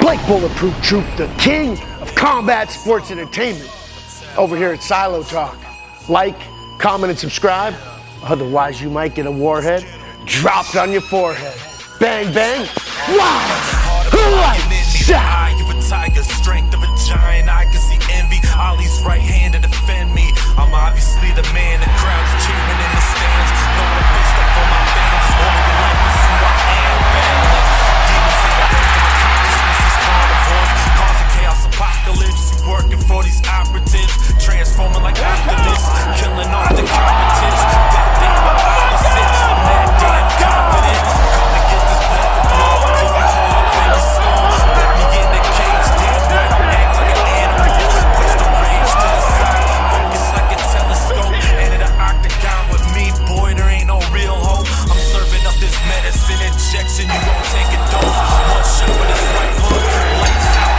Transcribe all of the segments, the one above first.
Blake Bulletproof Troop, the king of combat sports entertainment, over here at Silo Talk. Like, comment, and subscribe. Otherwise, you might get a warhead dropped on your forehead. Bang, bang. Wow! Lights out! Eye of a tiger, strength of a giant. I can see envy. Ollie's right hand to defend me. I'm obviously the man. The crowd's cheering in the stands. Throwing a fist up for my fans. Only the life is who I am. Battling demons in the brink of a consciousness. These carnivores causing chaos, apocalypse. You working for these operatives, transforming like optimists, killing off the competence. That thing my opposite. I'm that damn confident. Come and get this blood for blood. Put a hole up in your skull. Put me in the cage. Damn right, I'll act like an animal. Push the rage to the side. Focus like a telescope. Enter the octagon with me, boy. There ain't no real hope. I'm serving up this medicine injection. You won't take a dose. One shot with this right hook. Lights out.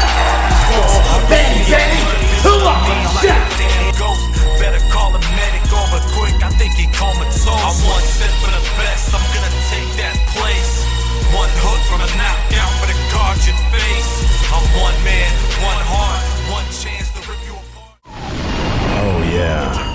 Bang, bang. Better call a medic over quick. I think he comatose. I'm one set for the best. I'm gonna take that place. One hook from a knockout for the guard your face. I'm one man, one heart, one chance to rip you apart. Oh yeah.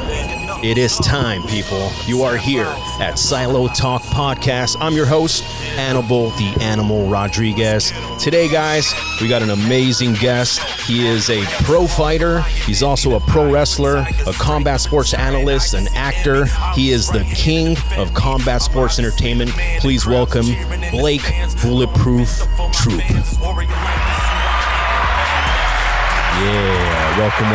It is time, people. You are here at Silo Talk Podcast. I'm your host, Annibal the Animal Rodriguez. Today, guys, we got an amazing guest. He is a pro fighter. He's also a pro wrestler, a combat sports analyst, an actor. He is the king of combat sports entertainment. Please welcome Blake Bulletproof Troop. Yeah, welcome,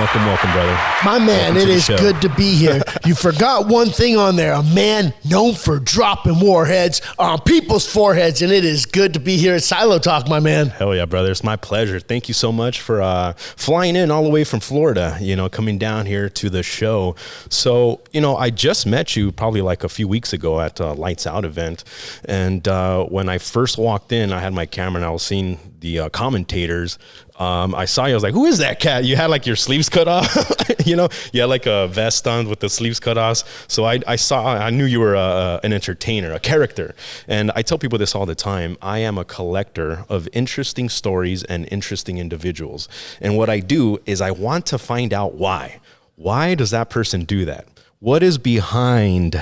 brother. My man, it is good to be here. You forgot one thing on there. A man known for dropping warheads on people's foreheads, and it is good to be here at Silo Talk, my man. Hell yeah, brother. It's my pleasure. Thank you so much for flying in all the way from Florida, coming down here to the show. So, I just met you probably like a few weeks ago at a Lights Out event. And when I first walked in, I had my camera and I was seeing the commentators. I saw you. I was like, who is that cat? You had like your sleeves cut off, you had like a vest on with the sleeves cut off. So I knew you were an entertainer, a character. And I tell people this all the time. I am a collector of interesting stories and interesting individuals. And what I do is I want to find out why. Why does that person do that? What is behind,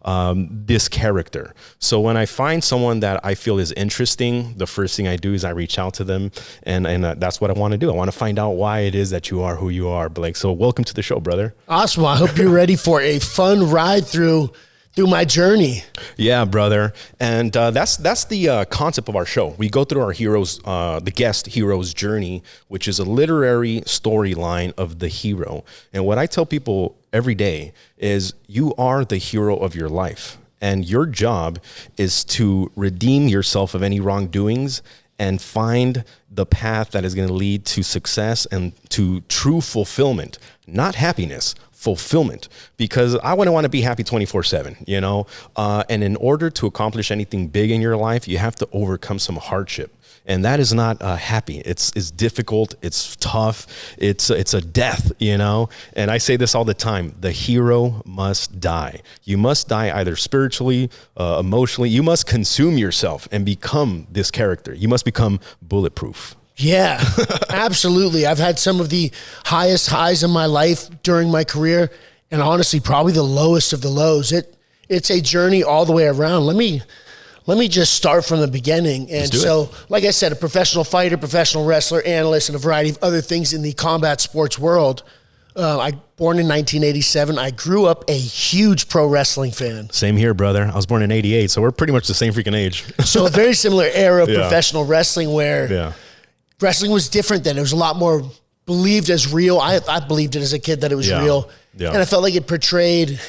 this character? So when I find someone that I feel is interesting, the first thing I do is I reach out to them, and that's what I want to do. I want to find out why it is that you are who you are, Blake. So welcome to the show, brother. Awesome. I hope you're ready for a fun ride through my journey. Yeah, brother. And that's the concept of our show. We go through our heroes, the guest hero's journey, which is a literary storyline of the hero. And what I tell people every day is you are the hero of your life. And your job is to redeem yourself of any wrongdoings and find the path that is going to lead to success and to true fulfillment, not happiness. Fulfillment, because I wouldn't want to be happy 24/7, and in order to accomplish anything big in your life, you have to overcome some hardship. And that is not happy. It's difficult. It's tough. It's a death, And I say this all the time. The hero must die. You must die either spiritually, emotionally. You must consume yourself and become this character. You must become bulletproof. Yeah, absolutely. I've had some of the highest highs in my life during my career, and honestly, probably the lowest of the lows. It's a journey all the way around. Let me just start from the beginning. And so, like I said, a professional fighter, professional wrestler, analyst, and a variety of other things in the combat sports world. Born in 1987. I grew up a huge pro wrestling fan. Same here, brother. I was born in 88, so we're pretty much the same freaking age. So a very similar era of professional wrestling where wrestling was different then. It was a lot more believed as real. I believed it as a kid that it was real. Yeah. And I felt like it portrayed,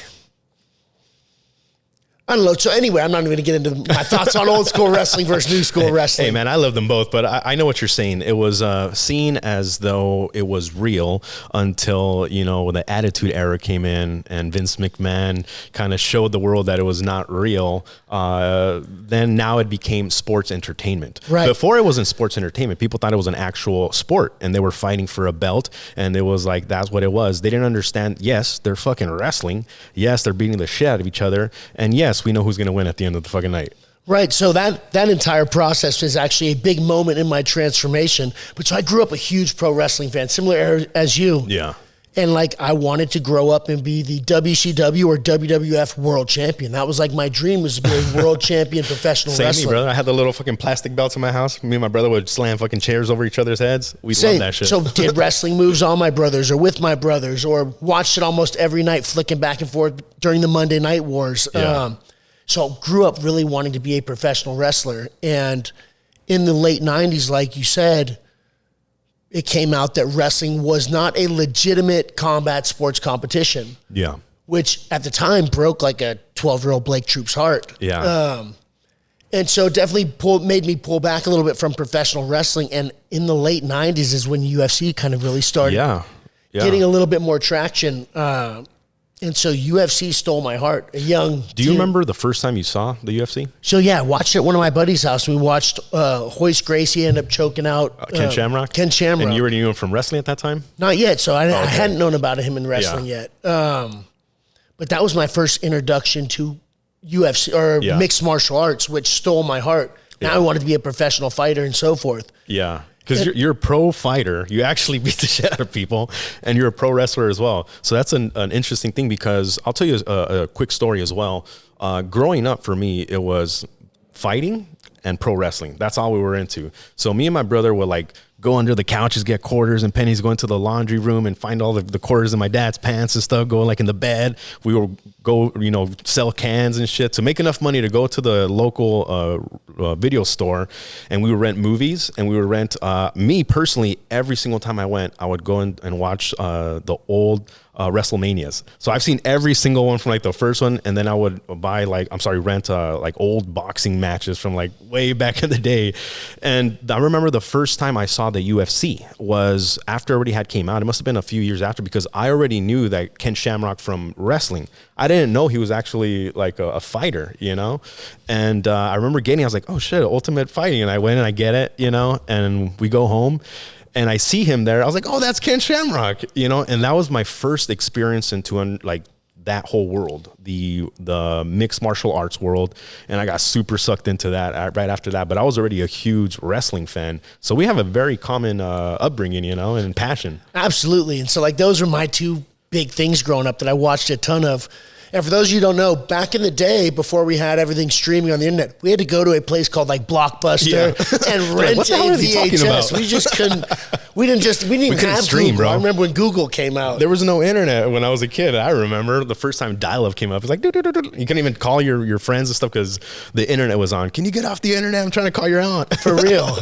I don't know. So anyway, I'm not even going to get into my thoughts on old school wrestling versus new school wrestling. Hey, man, I love them both, but I know what you're saying. It was seen as though it was real until, the Attitude Era came in and Vince McMahon kind of showed the world that it was not real. Then now it became sports entertainment. Right. Before it wasn't sports entertainment. People thought it was an actual sport and they were fighting for a belt, and it was like, that's what it was. They didn't understand, yes, they're fucking wrestling. Yes, they're beating the shit out of each other. And yes, we know who's going to win at the end of the fucking night. Right. So that entire process is actually a big moment in my transformation. But so I grew up a huge pro wrestling fan, similar as you. Yeah. And like, I wanted to grow up and be the WCW or WWF world champion. That was like my dream, was to be a world champion professional Same wrestler. me, brother. I had the little fucking plastic belts in my house. Me and my brother would slam fucking chairs over each other's heads. We loved that shit. So did wrestling moves on my brothers or with my brothers, or watched it almost every night, flicking back and forth during the Monday Night Wars. Yeah. So grew up really wanting to be a professional wrestler. And in the late 90s, like you said, it came out that wrestling was not a legitimate combat sports competition. Yeah. Which at the time broke like a 12-year-old Blake Troop's heart. Yeah. And so definitely made me pull back a little bit from professional wrestling. And in the late 90s is when UFC kind of really started getting a little bit more traction. And so UFC stole my heart. Do you remember the first time you saw the UFC? So yeah, I watched it at one of my buddies' house. We watched Hoist Gracie end up choking out Ken Shamrock? Ken Shamrock. And you already knew him from wrestling at that time? Not yet. So I hadn't known about him in wrestling yet. But that was my first introduction to UFC or mixed martial arts, which stole my heart. Now I wanted to be a professional fighter and so forth. Yeah. Because you're a pro fighter. You actually beat the shit out of people, and you're a pro wrestler as well. So that's an interesting thing, because I'll tell you a quick story as well. Growing up for me, it was fighting and pro wrestling. That's all we were into. So me and my brother would like go under the couches, get quarters and pennies, go into the laundry room and find all the quarters in my dad's pants and stuff, go like in the bed. We would go, sell cans and shit to make enough money to go to the local video store, and we would rent movies, and we would rent, me personally, every single time I went, I would go and watch the old WrestleManias. So I've seen every single one from like the first one, and then I would rent like old boxing matches from like way back in the day. And I remember the first time I saw the UFC was after it already had came out. It must have been a few years after, because I already knew that Ken Shamrock from wrestling. I didn't know he was actually like a fighter, and I remember I was like, oh shit, Ultimate Fighting. And I went and I get it, and we go home. And I see him there. I was like, oh, that's Ken Shamrock, and that was my first experience into like that whole world, the mixed martial arts world. And I got super sucked into that right after that. But I was already a huge wrestling fan. So we have a very common upbringing, and passion. Absolutely. And so like those are my two big things growing up that I watched a ton of. And for those of you who don't know, back in the day, before we had everything streaming on the internet, we had to go to a place called like Blockbuster and rent a VHS. We just couldn't. We didn't even have stream, Google. bro. I remember when Google came out. There was no internet when I was a kid. I remember the first time dial-up came up. It was like, you couldn't even call your friends and stuff because the internet was on. Can you get off the internet? I'm trying to call your aunt. For real.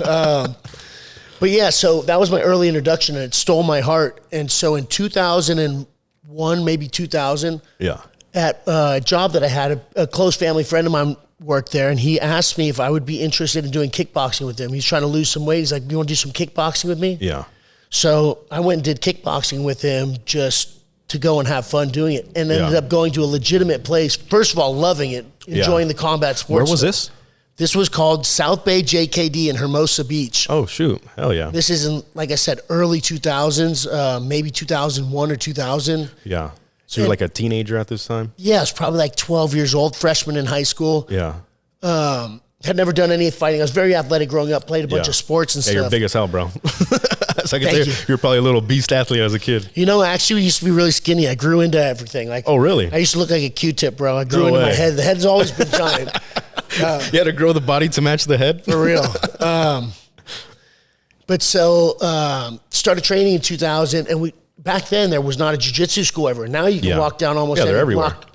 But yeah, so that was my early introduction, and it stole my heart. And so in 2001, maybe 2000. Yeah. At a job that I had, a close family friend of mine worked there, and he asked me if I would be interested in doing kickboxing with him. He's trying to lose some weight. He's like, you want to do some kickboxing with me? Yeah. So I went and did kickboxing with him just to go and have fun doing it, and ended up going to a legitimate place. First of all, loving it, enjoying the combat sports. Where was this? This was called South Bay JKD in Hermosa Beach. Oh, shoot. Hell yeah. This is in, like I said, early 2000s, maybe 2001 or 2000. Yeah. So you're like a teenager at this time? Yeah, I was probably like 12 years old, freshman in high school. Yeah. Had never done any fighting. I was very athletic growing up, played a bunch of sports and stuff. You're big as hell, bro. So I can Thank say you. you're probably a little beast athlete as a kid. Actually, we used to be really skinny. I grew into everything. Like, oh, really? I used to look like a Q-tip, bro. I grew into my head. The head's always been giant. You had to grow the body to match the head? For real. But so started training in 2000, and back then there was not a jiu-jitsu school ever. Now you can walk down almost every block.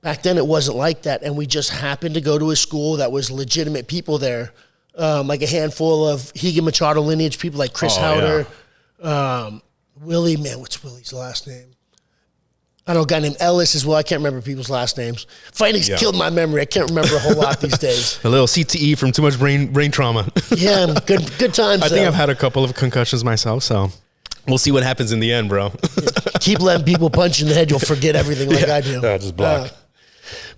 Back then it wasn't like that, and we just happened to go to a school that was legitimate people there, like a handful of Higa Machado lineage people like Chris Howder, Willie. Man, what's Willie's last name? I know a guy named Ellis as well. I can't remember people's last names. Fighting's killed my memory. I can't remember a whole lot these days. A little CTE from too much brain trauma. Yeah, good times. I think I've had a couple of concussions myself, so we'll see what happens in the end, bro. Keep letting people punch you in the head, you'll forget everything like I do. Just block.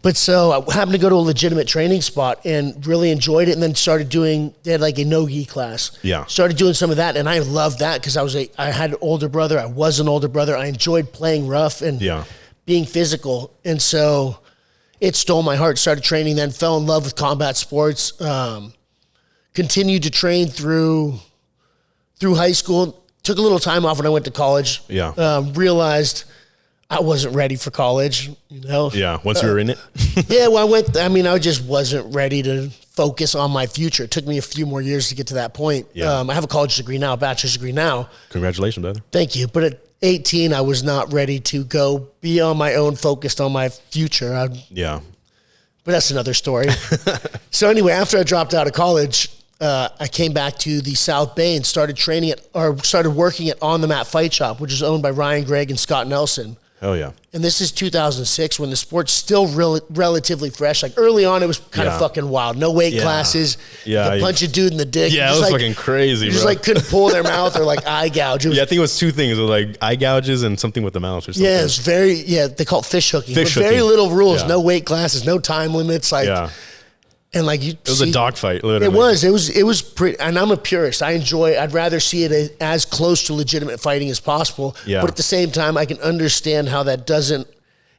But so I happened to go to a legitimate training spot and really enjoyed it, and then started doing, they had like a no-gi class. Yeah. Started doing some of that, and I loved that because I had an older brother. I was an older brother. I enjoyed playing rough and being physical. And so it stole my heart. Started training then, fell in love with combat sports. Continued to train through high school. Took a little time off when I went to college. Yeah. Realized I wasn't ready for college, Yeah, once you were in it. Yeah, well, I just wasn't ready to focus on my future. It took me a few more years to get to that point. Yeah. I have a college degree now, a bachelor's degree now. Congratulations, brother. Thank you. But at 18, I was not ready to go be on my own, focused on my future. Yeah. But that's another story. So anyway, after I dropped out of college, I came back to the South Bay and started working at On the Mat Fight Shop, which is owned by Ryan Gregg and Scott Nelson. Oh, yeah. And this is 2006 when the sport's still relatively fresh. Like early on, it was kind of fucking wild. No weight classes. Yeah. You could punch a dude in the dick. Yeah, it was fucking crazy, you bro. just like couldn't pull their mouth or like eye gouge. I think it was two things. It was like eye gouges and something with the mouth or something. Yeah, it's they call it fish hooking. Fish Very hooking. little rules. Yeah. No weight classes. No time limits. And like it was a dogfight, literally. It was pretty, and I'm a purist. I'd rather see it as close to legitimate fighting as possible. Yeah. But at the same time, I can understand how that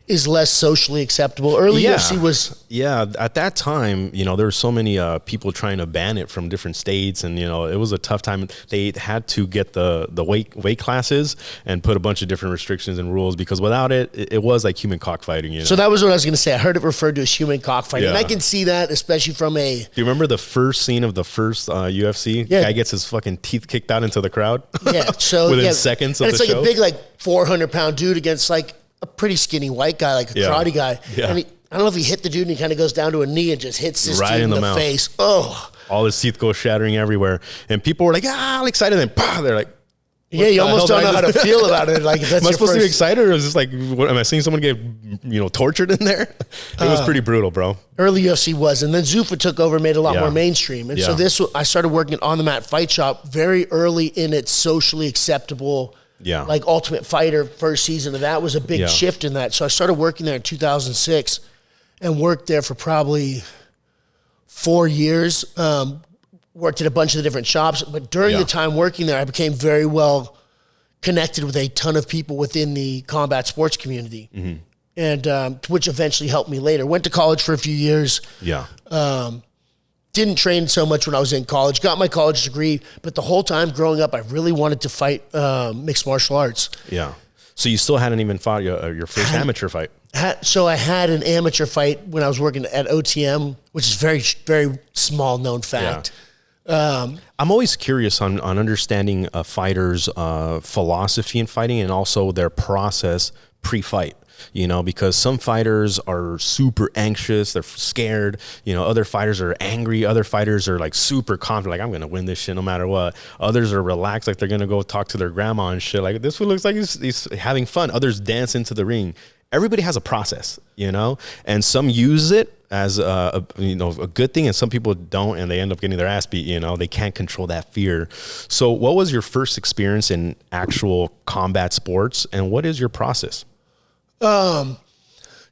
is less socially acceptable. Early UFC was... Yeah, at that time, there were so many people trying to ban it from different states, and, it was a tough time. They had to get the weight classes and put a bunch of different restrictions and rules, because without it was like human cockfighting, So that was what I was going to say. I heard it referred to as human cockfighting, and Yeah. I can see that, especially from a... Do you remember the first scene of the first UFC? Yeah. Guy gets his fucking teeth kicked out into the crowd. Yeah, so... Within seconds of and the it's like show. a big, 400-pound dude against, a pretty skinny white guy, like a karate guy. Yeah. And I don't know if he hit the dude and he kind of goes down to a knee and just hits this Right dude in the the mouth. face. Oh. All his teeth go shattering everywhere. And people were like, all excited. And they're like, Yeah, you almost don't know how to feel about it. Like, that's am I your supposed to be first... excited, or is this like, what, am I seeing someone get, tortured in there? It was pretty brutal, bro. Early UFC was, and then Zuffa took over, made it a lot Yeah. more mainstream. And so Yeah. I started working at On the Mat Fight Shop very early in its socially acceptable, Yeah. like Ultimate Fighter first season of that was a big Yeah. shift in that. So I started working there in 2006 and worked there for probably 4 years. Worked at a bunch of the different shops, but during Yeah. the time working there, I became very well connected with a ton of people within the combat sports community. Mm-hmm. And which eventually helped me later. Went to college for a few years. Yeah. Didn't train so much when I was in college. Got my college degree, but the whole time growing up, I really wanted to fight mixed martial arts. Yeah. So you still hadn't even fought your first amateur fight. So I had an amateur fight when I was working at OTM, which is very, very small known fact. I'm always curious on understanding a fighter's philosophy in fighting, and also their process pre-fight. Because some fighters are super anxious, they're scared. Other fighters are angry. Other fighters are like super confident, like I'm going to win this shit no matter what. Others are relaxed, like they're going to go talk to their grandma and shit. Like, this one looks like he's having fun. Others dance into the ring. Everybody has a process, and some use it as a good thing, and some people don't, and they end up getting their ass beat. They can't control that fear. So what was your first experience in actual combat sports, and what is your process?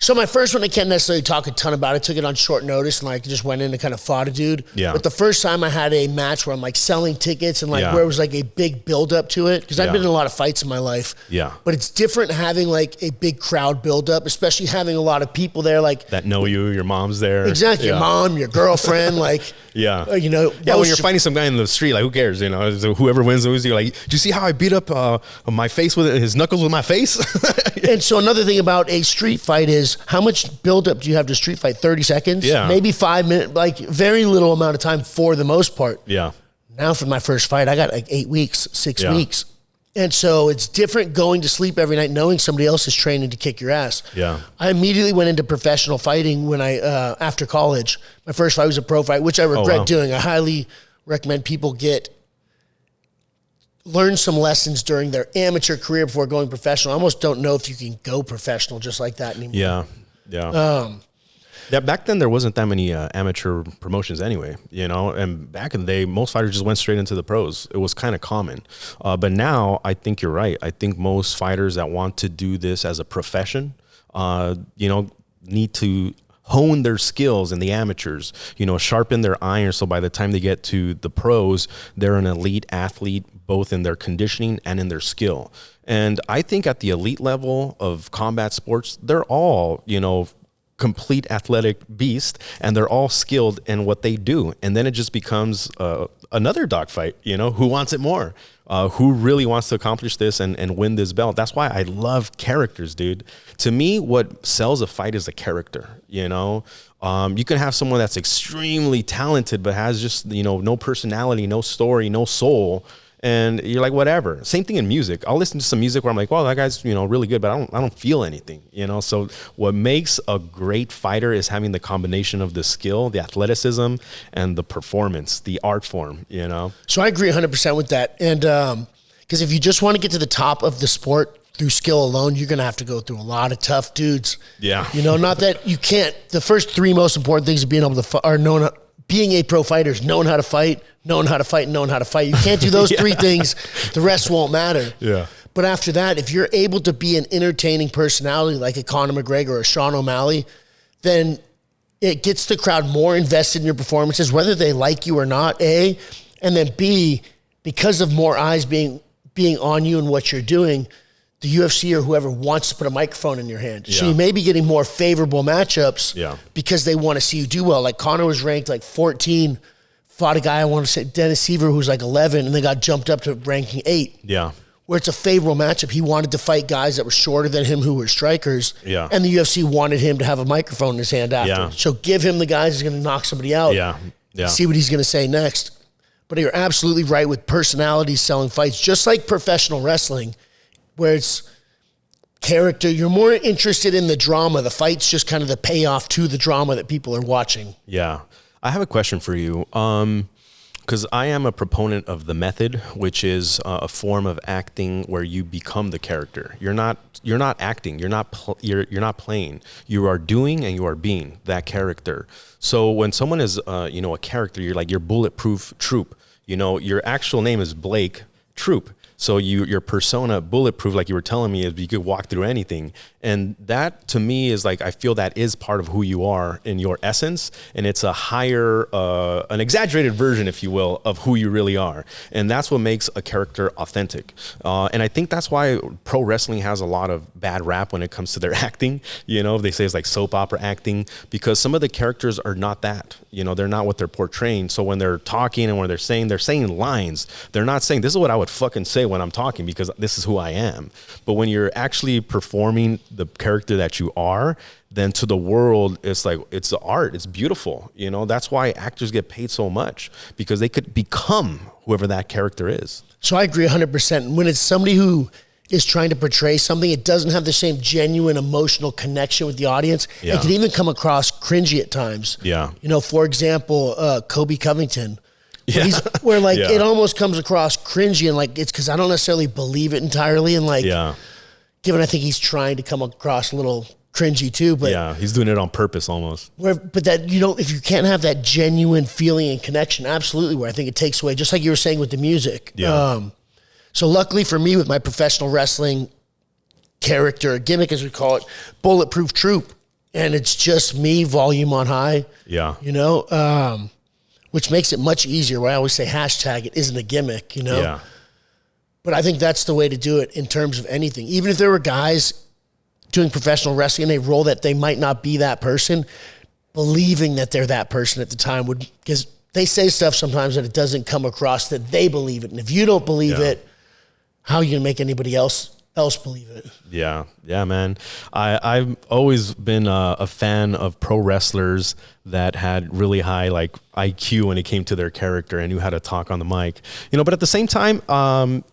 So my first one, I can't necessarily talk a ton about. I took it on short notice and just went in and kind of fought a dude. Yeah. But the first time I had a match where I'm selling tickets and Yeah. where it was a big build up to it, because I've Yeah. been in a lot of fights in my life. Yeah. But it's different having a big crowd build up, especially having a lot of people there That know you, your mom's there. exactly, Yeah. your mom, your girlfriend, Yeah. Yeah, When you're fighting some guy in the street, who cares? So whoever wins, you're like, do you see how I beat up my face with his knuckles with my face? And so another thing about a street fight is how much build up do you have to street fight? 30 seconds? Yeah. Maybe 5 minutes, very little amount of time for the most part. Yeah. Now for my first fight, I got 8 weeks, 6 Yeah. weeks. And so it's different going to sleep every night knowing somebody else is training to kick your ass. Yeah. I immediately went into professional fighting when after college. My first fight was a pro fight, which I regret wow. doing. I highly recommend people learn some lessons during their amateur career before going professional. I almost don't know if you can go professional just like that anymore. Yeah. Yeah. Yeah, back then there wasn't that many amateur promotions anyway, and back in the day, most fighters just went straight into the pros. It was kind of common. But now I think you're right. I think most fighters that want to do this as a profession, need to hone their skills in the amateurs, sharpen their iron. So by the time they get to the pros, they're an elite athlete, both in their conditioning and in their skill. And I think at the elite level of combat sports, they're all, complete athletic beast, and they're all skilled in what they do. And then it just becomes another dogfight, you know, who wants it more? Who really wants to accomplish this and win this belt? That's why I love characters, dude. To me, what sells a fight is a character, you know? You can have someone that's extremely talented, but has just, you know, no personality, no story, no soul. And you're like, whatever. Same thing in music. I'll listen to some music where I'm like, well, that guy's, you know, really good, but I don't feel anything, you know? So what makes a great fighter is having the combination of the skill, the athleticism, and the performance, the art form, you know? So I agree 100% with that. And because if you just want to get to the top of the sport through skill alone, you're going to have to go through a lot of tough dudes. Yeah. You know, not that you can't. The first three most important things of being able to are knowing, being a pro fighter is knowing how to fight, knowing how to fight, and knowing how to fight. You can't do those three things. The rest won't matter. Yeah. But after that, if you're able to be an entertaining personality like a Conor McGregor or a Sean O'Malley, then it gets the crowd more invested in your performances, whether they like you or not, A. And then B, because of more eyes being on you and what you're doing, the UFC or whoever wants to put a microphone in your hand. So you may be getting more favorable matchups because they want to see you do well. Like Conor was ranked like 14, fought a guy, I want to say Dennis Seaver, who's like 11, and they got jumped up to ranking 8. Yeah. Where it's a favorable matchup. He wanted to fight guys that were shorter than him who were strikers. Yeah. And the UFC wanted him to have a microphone in his hand after. Yeah. So give him the guys who's going to knock somebody out. Yeah. Yeah. See what he's going to say next. But you're absolutely right with personalities selling fights, just like professional wrestling, where it's character. You're more interested in the drama. The fight's just kind of the payoff to the drama that people are watching. Yeah. I have a question for you. Because I am a proponent of the method, which is a form of acting where you become the character. You're not acting. You're not playing. You are doing and you are being that character. So when someone is a character, you're like your Bulletproof Troop. You know, your actual name is Blake Troop. So your persona, Bulletproof, like you were telling me, is you could walk through anything. And that, to me, is like, I feel that is part of who you are in your essence. And it's a higher, an exaggerated version, if you will, of who you really are. And that's what makes a character authentic. And I think that's why pro wrestling has a lot of bad rap when it comes to their acting. You know, they say it's like soap opera acting, because some of the characters are not that. You know, they're not what they're portraying. So when they're talking and when they're saying lines, they're not saying, this is what I would fucking say when I'm talking, because this is who I am. But when you're actually performing the character that you are, then to the world, it's like, it's the art. It's beautiful. You know, that's why actors get paid so much, because they could become whoever that character is. So I agree 100%. When it's somebody who is trying to portray something, it doesn't have the same genuine emotional connection with the audience. Yeah. It can even come across cringy at times. Yeah. You know, for example, Kobe Covington. Yeah. Where like it almost comes across cringy, and like it's because I don't necessarily believe it entirely, and like given I think he's trying to come across a little cringy too, but he's doing it on purpose almost. But that, you know, if you can't have that genuine feeling and connection, absolutely, where I think it takes away, just like you were saying with the music. So luckily for me, with my professional wrestling character, gimmick as we call it, Bulletproof Troop, and it's just me, volume on high. Yeah, you know. Which makes it much easier. Where I always say hashtag, it isn't a gimmick, you know? Yeah. But I think that's the way to do it in terms of anything. Even if there were guys doing professional wrestling and they roll that they might not be that person, believing that they're that person at the time would, because they say stuff sometimes that it doesn't come across that they believe it. And if you don't believe it, how are you going to make anybody else believe it? Yeah, man. I've always been a fan of pro wrestlers that had really high like IQ when it came to their character and knew how to talk on the mic, you know. But at the same time,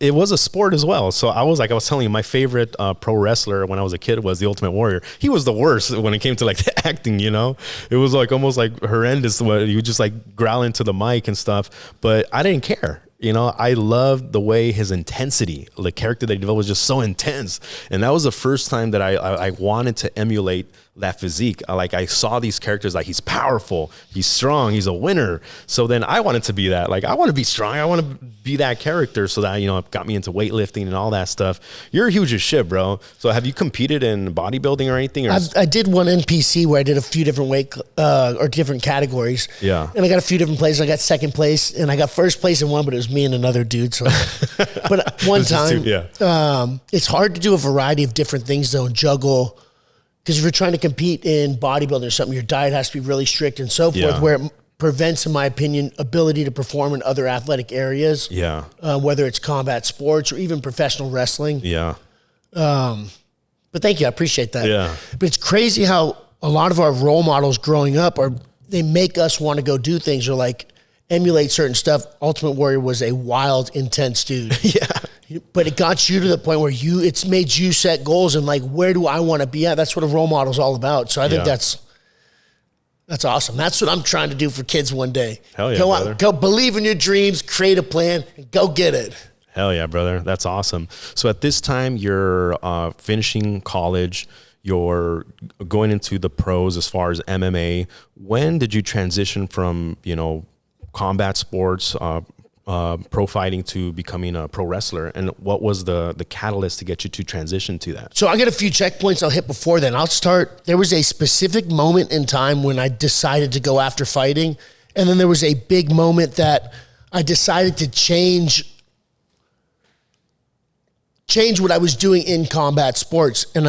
it was a sport as well. So I was telling you, my favorite pro wrestler when I was a kid was the Ultimate Warrior. He was the worst when it came to like the acting, you know. It was like almost like horrendous. You would just like growl into the mic and stuff, but I didn't care. You know, I loved the way his intensity, the character that he developed was just so intense. And that was the first time that I wanted to emulate that physique. I saw these characters like he's powerful, he's strong, he's a winner. So then I wanted to be that. Like, I want to be strong. I want to be that character. So that, you know, it got me into weightlifting and all that stuff. You're huge as shit, bro. So have you competed in bodybuilding or anything? Or? I did one NPC where I did a few different weight or different categories. Yeah. And I got a few different places. I got second place and I got first place in one, but it was me and another dude. So, but one time, it's hard to do a variety of different things though and juggle. Because if you're trying to compete in bodybuilding or something, your diet has to be really strict and so forth, Yeah. where it prevents, in my opinion, ability to perform in other athletic areas. Yeah. Whether it's combat sports or even professional wrestling. Yeah. But thank you, I appreciate that. Yeah. But it's crazy how a lot of our role models growing up they make us want to go do things or like emulate certain stuff. Ultimate Warrior was a wild, intense dude. Yeah. But it got you to the point where it's made you set goals and like, where do I want to be at? That's what a role model is all about. So I think that's awesome. That's what I'm trying to do for kids one day. Hell yeah, go brother. out, go believe in your dreams, create a plan, and go get it. Hell yeah, brother. That's awesome. So at this time, you're finishing college. You're going into the pros as far as MMA. When did you transition from, combat sports, pro fighting to becoming a pro wrestler? And what was the catalyst to get you to transition to that? So I got a few checkpoints I'll hit before then. I'll start. There was a specific moment in time when I decided to go after fighting. And then there was a big moment that I decided to change what I was doing in combat sports. And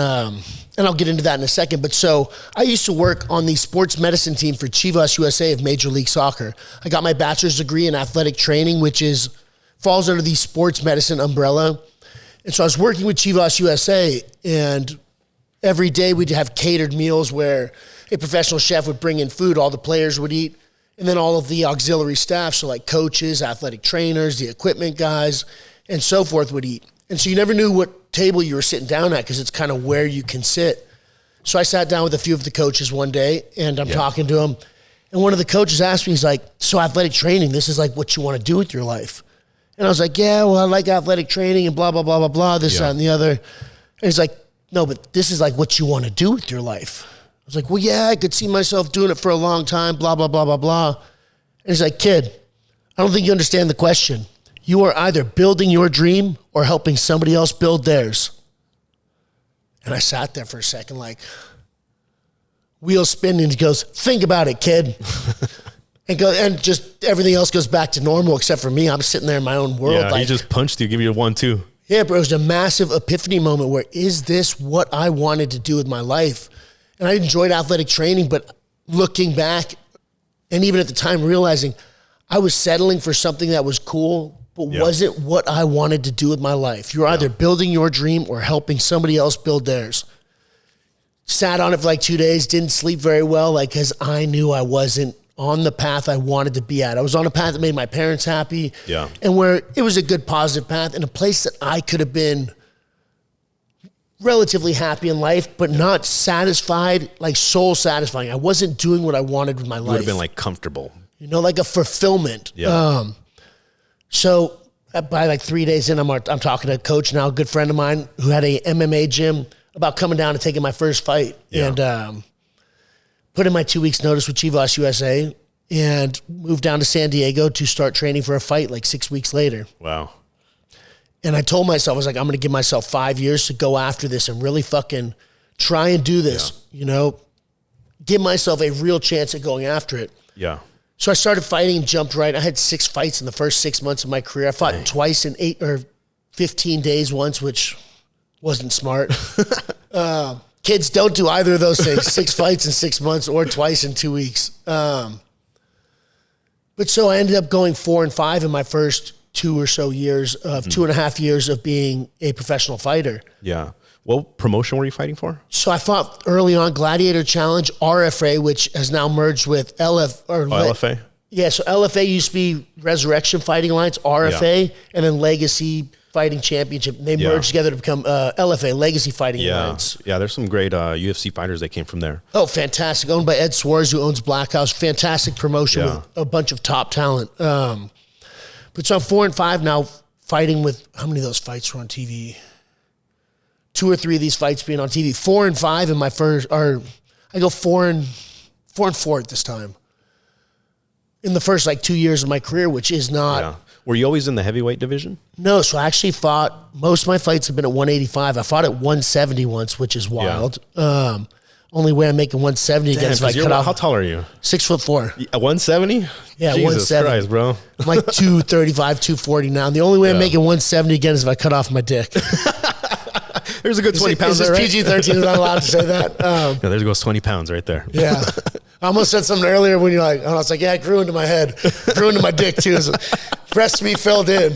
I'll get into that in a second. But so I used to work on the sports medicine team for Chivas USA of Major League Soccer. I got my bachelor's degree in athletic training, which falls under the sports medicine umbrella. And so I was working with Chivas USA, and every day we'd have catered meals where a professional chef would bring in food, all the players would eat, and then all of the auxiliary staff, so like coaches, athletic trainers, the equipment guys, and so forth would eat. And so you never knew what table you were sitting down at because it's kind of where you can sit. So I sat down with a few of the coaches one day, and I'm talking to them. And one of the coaches asked me, he's like, so athletic training, this is like what you want to do with your life. And I was like, yeah, well, I like athletic training and blah, blah, blah, blah, blah, this, that, and the other. And he's like, no, but this is like what you want to do with your life. I was like, well, yeah, I could see myself doing it for a long time, blah, blah, blah, blah, blah. And he's like, kid, I don't think you understand the question. You are either building your dream or helping somebody else build theirs. And I sat there for a second like, wheels spinning. He goes, think about it, kid. and just everything else goes back to normal except for me. I'm sitting there in my own world. Yeah, he just punched you, give you a 1-2. Yeah, bro, it was a massive epiphany moment where, is this what I wanted to do with my life? And I enjoyed athletic training, but looking back, and even at the time realizing I was settling for something that was cool, but wasn't what I wanted to do with my life. You're either building your dream or helping somebody else build theirs. Sat on it for like 2 days, didn't sleep very well, like, because I knew I wasn't on the path I wanted to be at. I was on a path that made my parents happy, and where it was a good, positive path, and a place that I could have been relatively happy in life, but not satisfied, like soul satisfying. I wasn't doing what I wanted with my life. You would have been like comfortable. Like a fulfillment. Yeah. So by like 3 days in, I'm talking to a coach now, a good friend of mine who had a MMA gym, about coming down and taking my first fight. And put in my 2 weeks notice with Chivas USA and moved down to San Diego to start training for a fight like 6 weeks later. Wow. And I told myself, I was like, I'm going to give myself 5 years to go after this and really fucking try and do this, give myself a real chance at going after it. Yeah. So I started fighting and jumped right. I had 6 fights in the first 6 months of my career. I fought twice in 8 or 15 days once, which wasn't smart. Kids don't do either of those things, 6 fights in 6 months or twice in 2 weeks. But so I ended up going 4-5 in my first 2 or so years of 2.5 years of being a professional fighter. Yeah. What promotion were you fighting for? So I fought early on Gladiator Challenge, RFA, which has now merged with LFA? Yeah, so LFA used to be Resurrection Fighting Alliance, RFA, and then Legacy Fighting Championship. They merged together to become LFA, Legacy Fighting Alliance. Yeah, there's some great UFC fighters that came from there. Oh, fantastic. Owned by Ed Suarez, who owns Black House. Fantastic promotion with a bunch of top talent. But so I'm 4-5 now, fighting with, how many of those fights were on TV? 2 or 3 of these fights being on TV. 4-5 in my first, or I go 4-4 at this time. In the first 2 years of my career, which is not. Yeah. Were you always in the heavyweight division? No, so I actually fought, most of my fights have been at 185. I fought at 170 once, which is wild. Only way I'm making 170 against if I cut off. How tall are you? 6'4". 170? Yeah, Jesus 170. Christ, bro. I'm like 235, 240 now. And the only way I'm making 170 again is if I cut off my dick. There's a good 20 pounds. Is there, this right? PG-13? Am I allowed to say that? Yeah, there goes 20 pounds right there. Yeah. I almost said something earlier when you're like, I was like, yeah, it grew into my head. Grew into my dick, too. Breast meat filled in.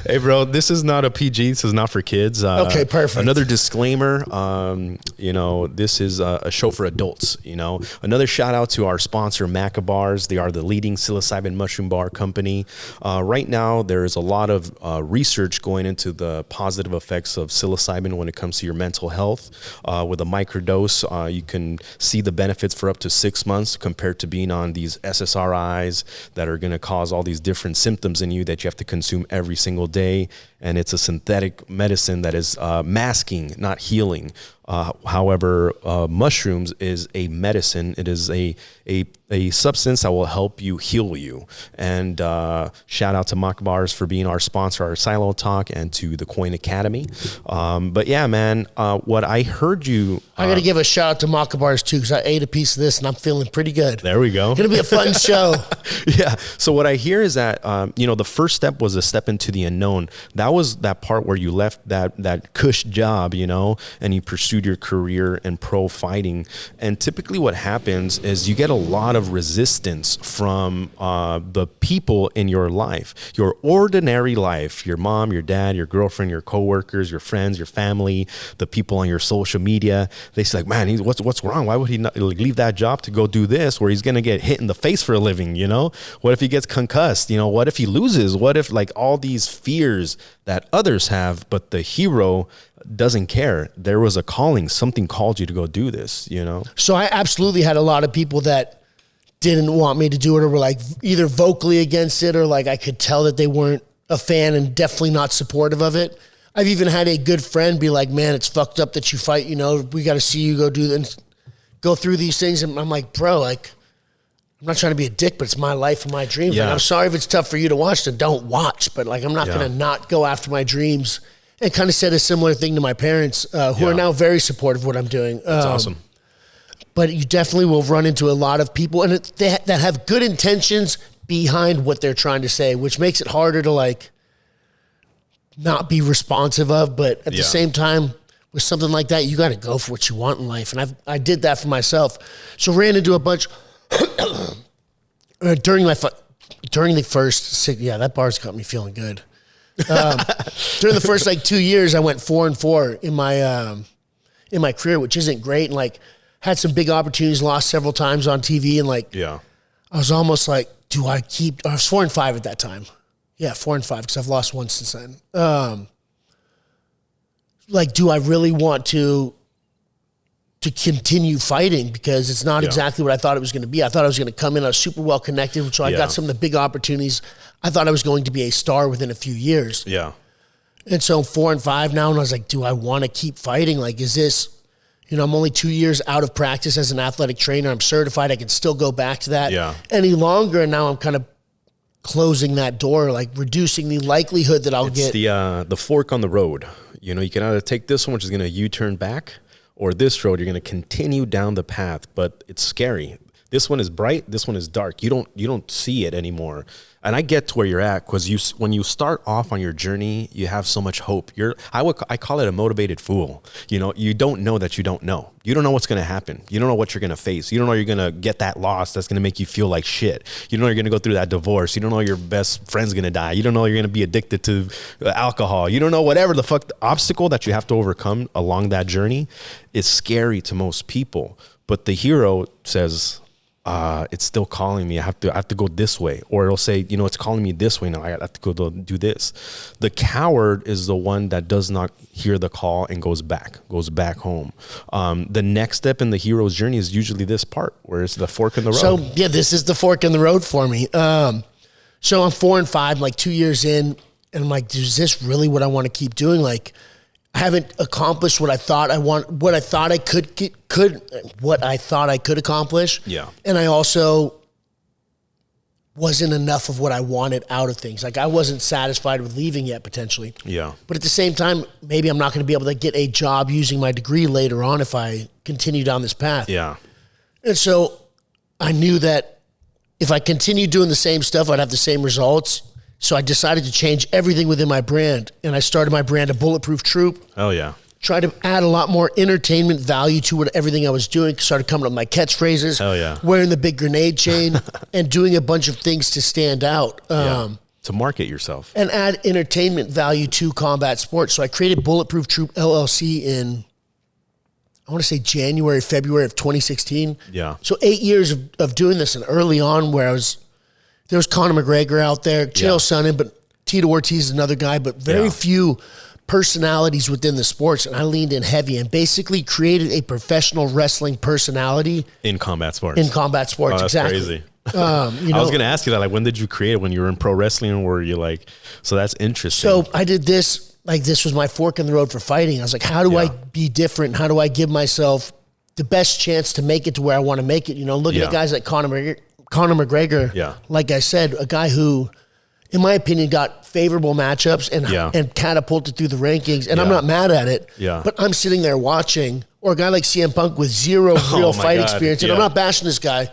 Hey, bro, this is not a PG. This is not for kids. Okay, perfect. Another disclaimer, this is a show for adults, Another shout out to our sponsor, Maca Bars. They are the leading psilocybin mushroom bar company. Right now, there is a lot of research going into the positive effects of psilocybin when it comes to your mental health. With a microdose, you can see the benefits for up to 6 months compared to being on these SSRIs that are going to cause all these different symptoms in you that you have to consume every single day. And it's a synthetic medicine that is masking, not healing. However, mushrooms is a medicine. It is a substance that will help you heal you. And shout out to Maca Bars for being our sponsor, our Silo Talk, and to the Coin Academy. But yeah, man, what I heard you... I got to give a shout out to Maca Bars too, because I ate a piece of this and I'm feeling pretty good. There we go. It's going to be a fun show. Yeah. So what I hear is that, the first step was a step into the unknown. That was that part where you left that cush job, and you pursued your career in pro fighting. And typically what happens is you get a lot of resistance from the people in your life, your ordinary life, your mom, your dad, your girlfriend, your coworkers, your friends, your family, the people on your social media. They say like, man, what's wrong? Why would he not leave that job to go do this where he's going to get hit in the face for a living? What if he gets concussed? What if he loses? What if like all these fears that others have, but the hero doesn't care? There was a calling. Something called you to go do this, So I absolutely had a lot of people that didn't want me to do it or were like either vocally against it or like I could tell that they weren't a fan and definitely not supportive of it. I've even had a good friend be like, man, it's fucked up that you fight, we got to see you go do this, go through these things. And I'm like, bro, like, I'm not trying to be a dick, but it's my life and my dreams. Yeah. Like, I'm sorry if it's tough for you to watch, then don't watch. But like, I'm not going to not go after my dreams. And kind of said a similar thing to my parents, who are now very supportive of what I'm doing. That's awesome. But you definitely will run into a lot of people and that have good intentions behind what they're trying to say, which makes it harder to like not be responsive of. But at the same time, with something like that, you got to go for what you want in life. And I did that for myself. So ran into a bunch during the first 6, that bar's got me feeling good. During the first 2 years, I went 4-4 in my career, which isn't great. And had some big opportunities, lost several times on TV. And I was almost like, I was 4-5 at that time. Yeah, 4-5 because I've lost one since then. Do I really want to continue fighting? Because it's not exactly what I thought it was going to be. I thought I was going to come in, I was super well connected, so I got some of the big opportunities. I thought I was going to be a star within a few years. Yeah. And so 4-5 now, and I was like, do I want to keep fighting? Like, is this, I'm only 2 years out of practice as an athletic trainer. I'm certified. I can still go back to that any longer. And now I'm kind of closing that door, like reducing the likelihood that I'll get. It's the fork on the road. You can either take this one, which is going to U-turn back, or this road, you're going to continue down the path, but it's scary. This one is bright. This one is dark. You don't see it anymore. And I get to where you're at because when you start off on your journey, you have so much hope. I call it a motivated fool. You don't know that you don't know. You don't know what's going to happen. You don't know what you're going to face. You don't know you're going to get that loss that's going to make you feel like shit. You don't know you're going to go through that divorce. You don't know your best friend's going to die. You don't know you're going to be addicted to alcohol. You don't know whatever the fuck the obstacle that you have to overcome along that journey is scary to most people. But the hero says, it's still calling me. I have to go this way. Or it'll say, it's calling me this way now. I have to go do this. The coward is the one that does not hear the call and goes back home. The next step in the hero's journey is usually this part where it's the fork in the road. So this is the fork in the road for me. So I'm 4-5, 2 years in, and I'm like, is this really what I want to keep doing? Like, I haven't accomplished what I thought I could accomplish. Yeah. And I also wasn't enough of what I wanted out of things. Like, I wasn't satisfied with leaving yet, potentially. Yeah. But at the same time, maybe I'm not going to be able to get a job using my degree later on if I continue down this path. Yeah. And so I knew that if I continued doing the same stuff, I'd have the same results. So I decided to change everything within my brand. And I started my brand, a Bulletproof Troop. Oh, yeah. tried to add a lot more entertainment value to everything I was doing. Started coming up with my catchphrases. Hell yeah. Wearing the big grenade chain and doing a bunch of things to stand out. To market yourself. And add entertainment value to combat sports. So I created Bulletproof Troop LLC in, I want to say January, February of 2016. Yeah. So 8 years of doing this, and early on there was Conor McGregor out there, Chael Sonnen, but Tito Ortiz is another guy, but very few personalities within the sports. And I leaned in heavy and basically created a professional wrestling personality. In combat sports. In combat sports, that's exactly. Crazy. I was going to ask you that, like, when did you create it? When you were in pro wrestling, or were you like, so that's interesting. So I did this, like this was my fork in the road for fighting. I was like, how do I be different? How do I give myself the best chance to make it to where I want to make it? You know, looking at guys like Conor McGregor, like I said, a guy who, in my opinion, got favorable matchups and catapulted through the rankings. And I'm not mad at it, but I'm sitting there watching, or a guy like CM Punk with zero real fight experience. And I'm not bashing this guy,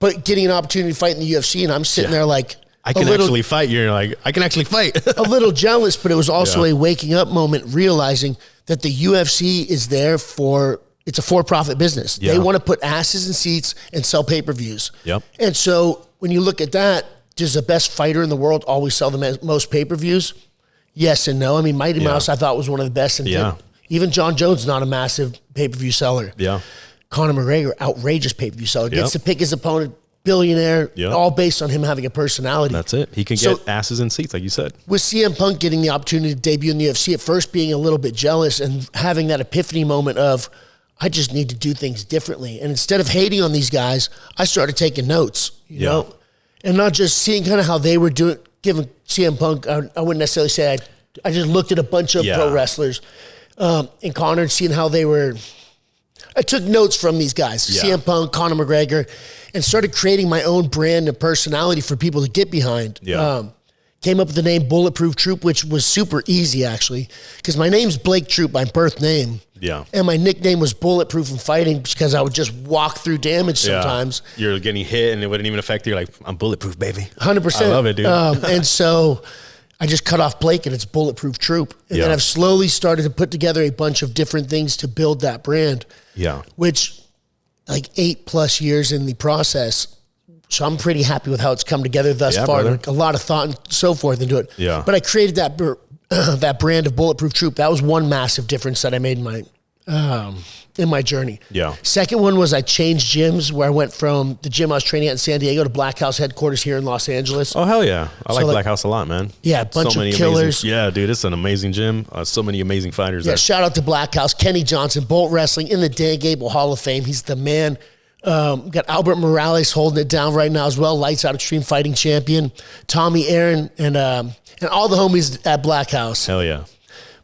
but getting an opportunity to fight in the UFC, and I'm sitting there like, I can actually fight. You're like, I can actually fight. a little jealous, but it was also a waking up moment, realizing that the UFC is there it's a for-profit business. They want to put asses in seats and sell pay-per-views. Yep. And so when you look at that, does the best fighter in the world always sell the most pay-per-views? Yes and no. I mean, Mighty Mouse I thought was one of the best. And even John Jones, not a massive pay-per-view seller. Yeah. Conor McGregor, outrageous pay-per-view seller. Gets to pick his opponent, billionaire, all based on him having a personality. That's it. He can get asses in seats, like you said. With CM Punk getting the opportunity to debut in the UFC, at first being a little bit jealous and having that epiphany moment of, I just need to do things differently. And instead of hating on these guys, I started taking notes, you know, and not just seeing kind of how they were doing, giving CM Punk, I wouldn't necessarily say I just looked at a bunch of pro wrestlers and Conor and seeing how they were. I took notes from these guys, CM Punk, Conor McGregor, and started creating my own brand and personality for people to get behind. Came up with the name Bulletproof Troop, which was super easy, actually, because my name's Blake Troop, my birth name. And my nickname was Bulletproof in fighting because I would just walk through damage sometimes. You're getting hit and it wouldn't even affect you. You're like, I'm bulletproof, baby. 100%. I love it, dude. And so I just cut off Blake and it's Bulletproof Troop. And then I've slowly started to put together a bunch of different things to build that brand. Which, like 8+ years in the process. So I'm pretty happy with how it's come together thus far. Like a lot of thought and so forth into it. But I created that that brand of Bulletproof Troop. That was one massive difference that I made in my journey. Second one was I changed gyms, where I went from the gym I was training at in San Diego to Black House headquarters here in Los Angeles. Oh, hell yeah. I like Black House a lot, man. Yeah, a bunch of killers. Dude, it's an amazing gym. So many amazing fighters there. Shout out to Black House. Kenny Johnson, Bolt Wrestling in the Dan Gable Hall of Fame. He's the man. Got Albert Morales holding it down right now as well. Lights Out Extreme Fighting Champion. Tommy Aaron and all the homies at Black House. Hell yeah.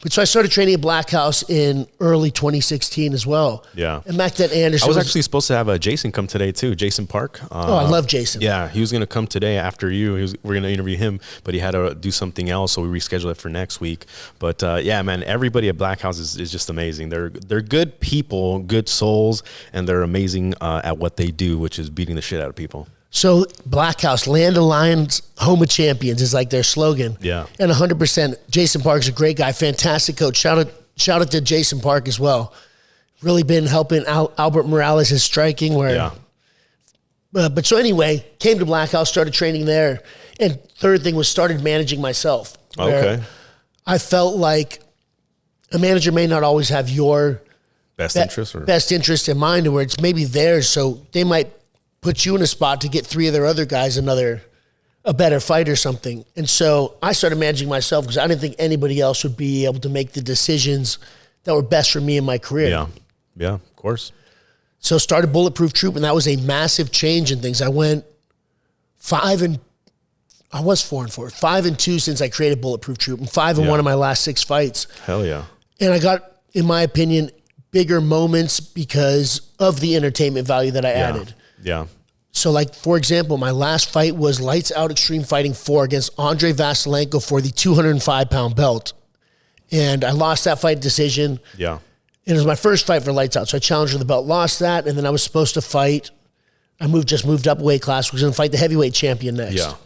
But so I started training at Black House in early 2016 as well. And back then Anderson I was actually supposed to have Jason come today too. Jason Park. I love Jason. Yeah, he was going to come today after you. We're going to interview him, but he had to do something else, so we rescheduled it for next week. But yeah, man, everybody at Black House is just amazing. They're good people, good souls, and they're amazing at what they do, which is beating the shit out of people. So Black House, Land of Lions, Home of Champions is like their slogan. And 100%. Jason Park's a great guy, fantastic coach. Shout out to Jason Park as well. Really been helping Albert Morales' striking. But so anyway, came to Black House, started training there. And third thing was started managing myself. Okay. I felt like a manager may not always have your best interest in mind, or where it's maybe theirs. So they might put you in a spot to get 3 of their other guys a better fight or something. And so I started managing myself because I didn't think anybody else would be able to make the decisions that were best for me in my career. Yeah, of course. So started Bulletproof Troop, and that was a massive change in things. I went 5-4 since I created Bulletproof Troop, and 5-1 in my last 6 fights. Hell yeah. And I got, in my opinion, bigger moments because of the entertainment value that I added. So, like, for example, my last fight was Lights Out Extreme Fighting 4 against Andre Vasilenko for the 205-pound belt. And I lost that fight decision. And it was my first fight for Lights Out. So I challenged for the belt, lost that, and then I was supposed to fight. I moved up a weight class. Was going to fight the heavyweight champion next.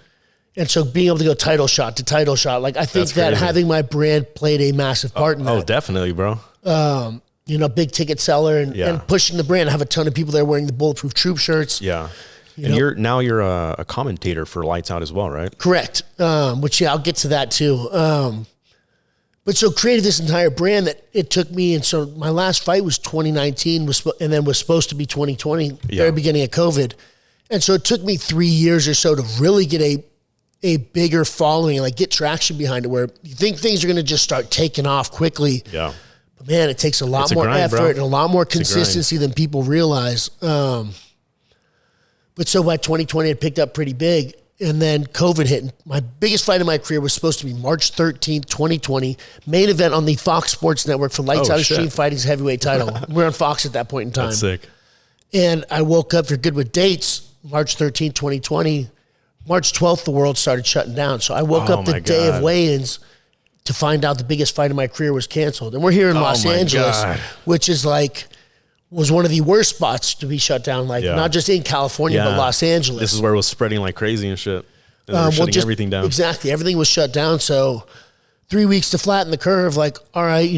And so being able to go title shot to title shot, like, I think that having my brand played a massive part in that. Oh, definitely, bro. Big ticket seller and pushing the brand. I have a ton of people there wearing the Bulletproof Troop shirts. Yeah. You're a commentator for Lights Out as well, right? Correct. Which I'll get to that too. But so created this entire brand that it took me. And so my last fight was 2019 and then was supposed to be 2020, very beginning of COVID. And so it took me 3 years or so to really get a bigger following, like get traction behind it, where you think things are going to just start taking off quickly. Yeah. But man, it takes a lot more effort and a lot more consistency than people realize. But so by 2020, it picked up pretty big. And then COVID hit. My biggest fight of my career was supposed to be March 13th, 2020, main event on the Fox Sports Network for Lights Out Extreme Fighting's heavyweight title. We're on Fox at that point in time. That's sick. And I woke up, if you're good with dates, March 13th, 2020. March 12th, the world started shutting down. So I woke up the day of weigh-ins to find out the biggest fight of my career was canceled. And we're here in Los Angeles, which is was one of the worst spots to be shut down, not just in California, but Los Angeles. This is where it was spreading like crazy and shit. And they were shutting everything down. Exactly. Everything was shut down. So 3 weeks to flatten the curve, all right,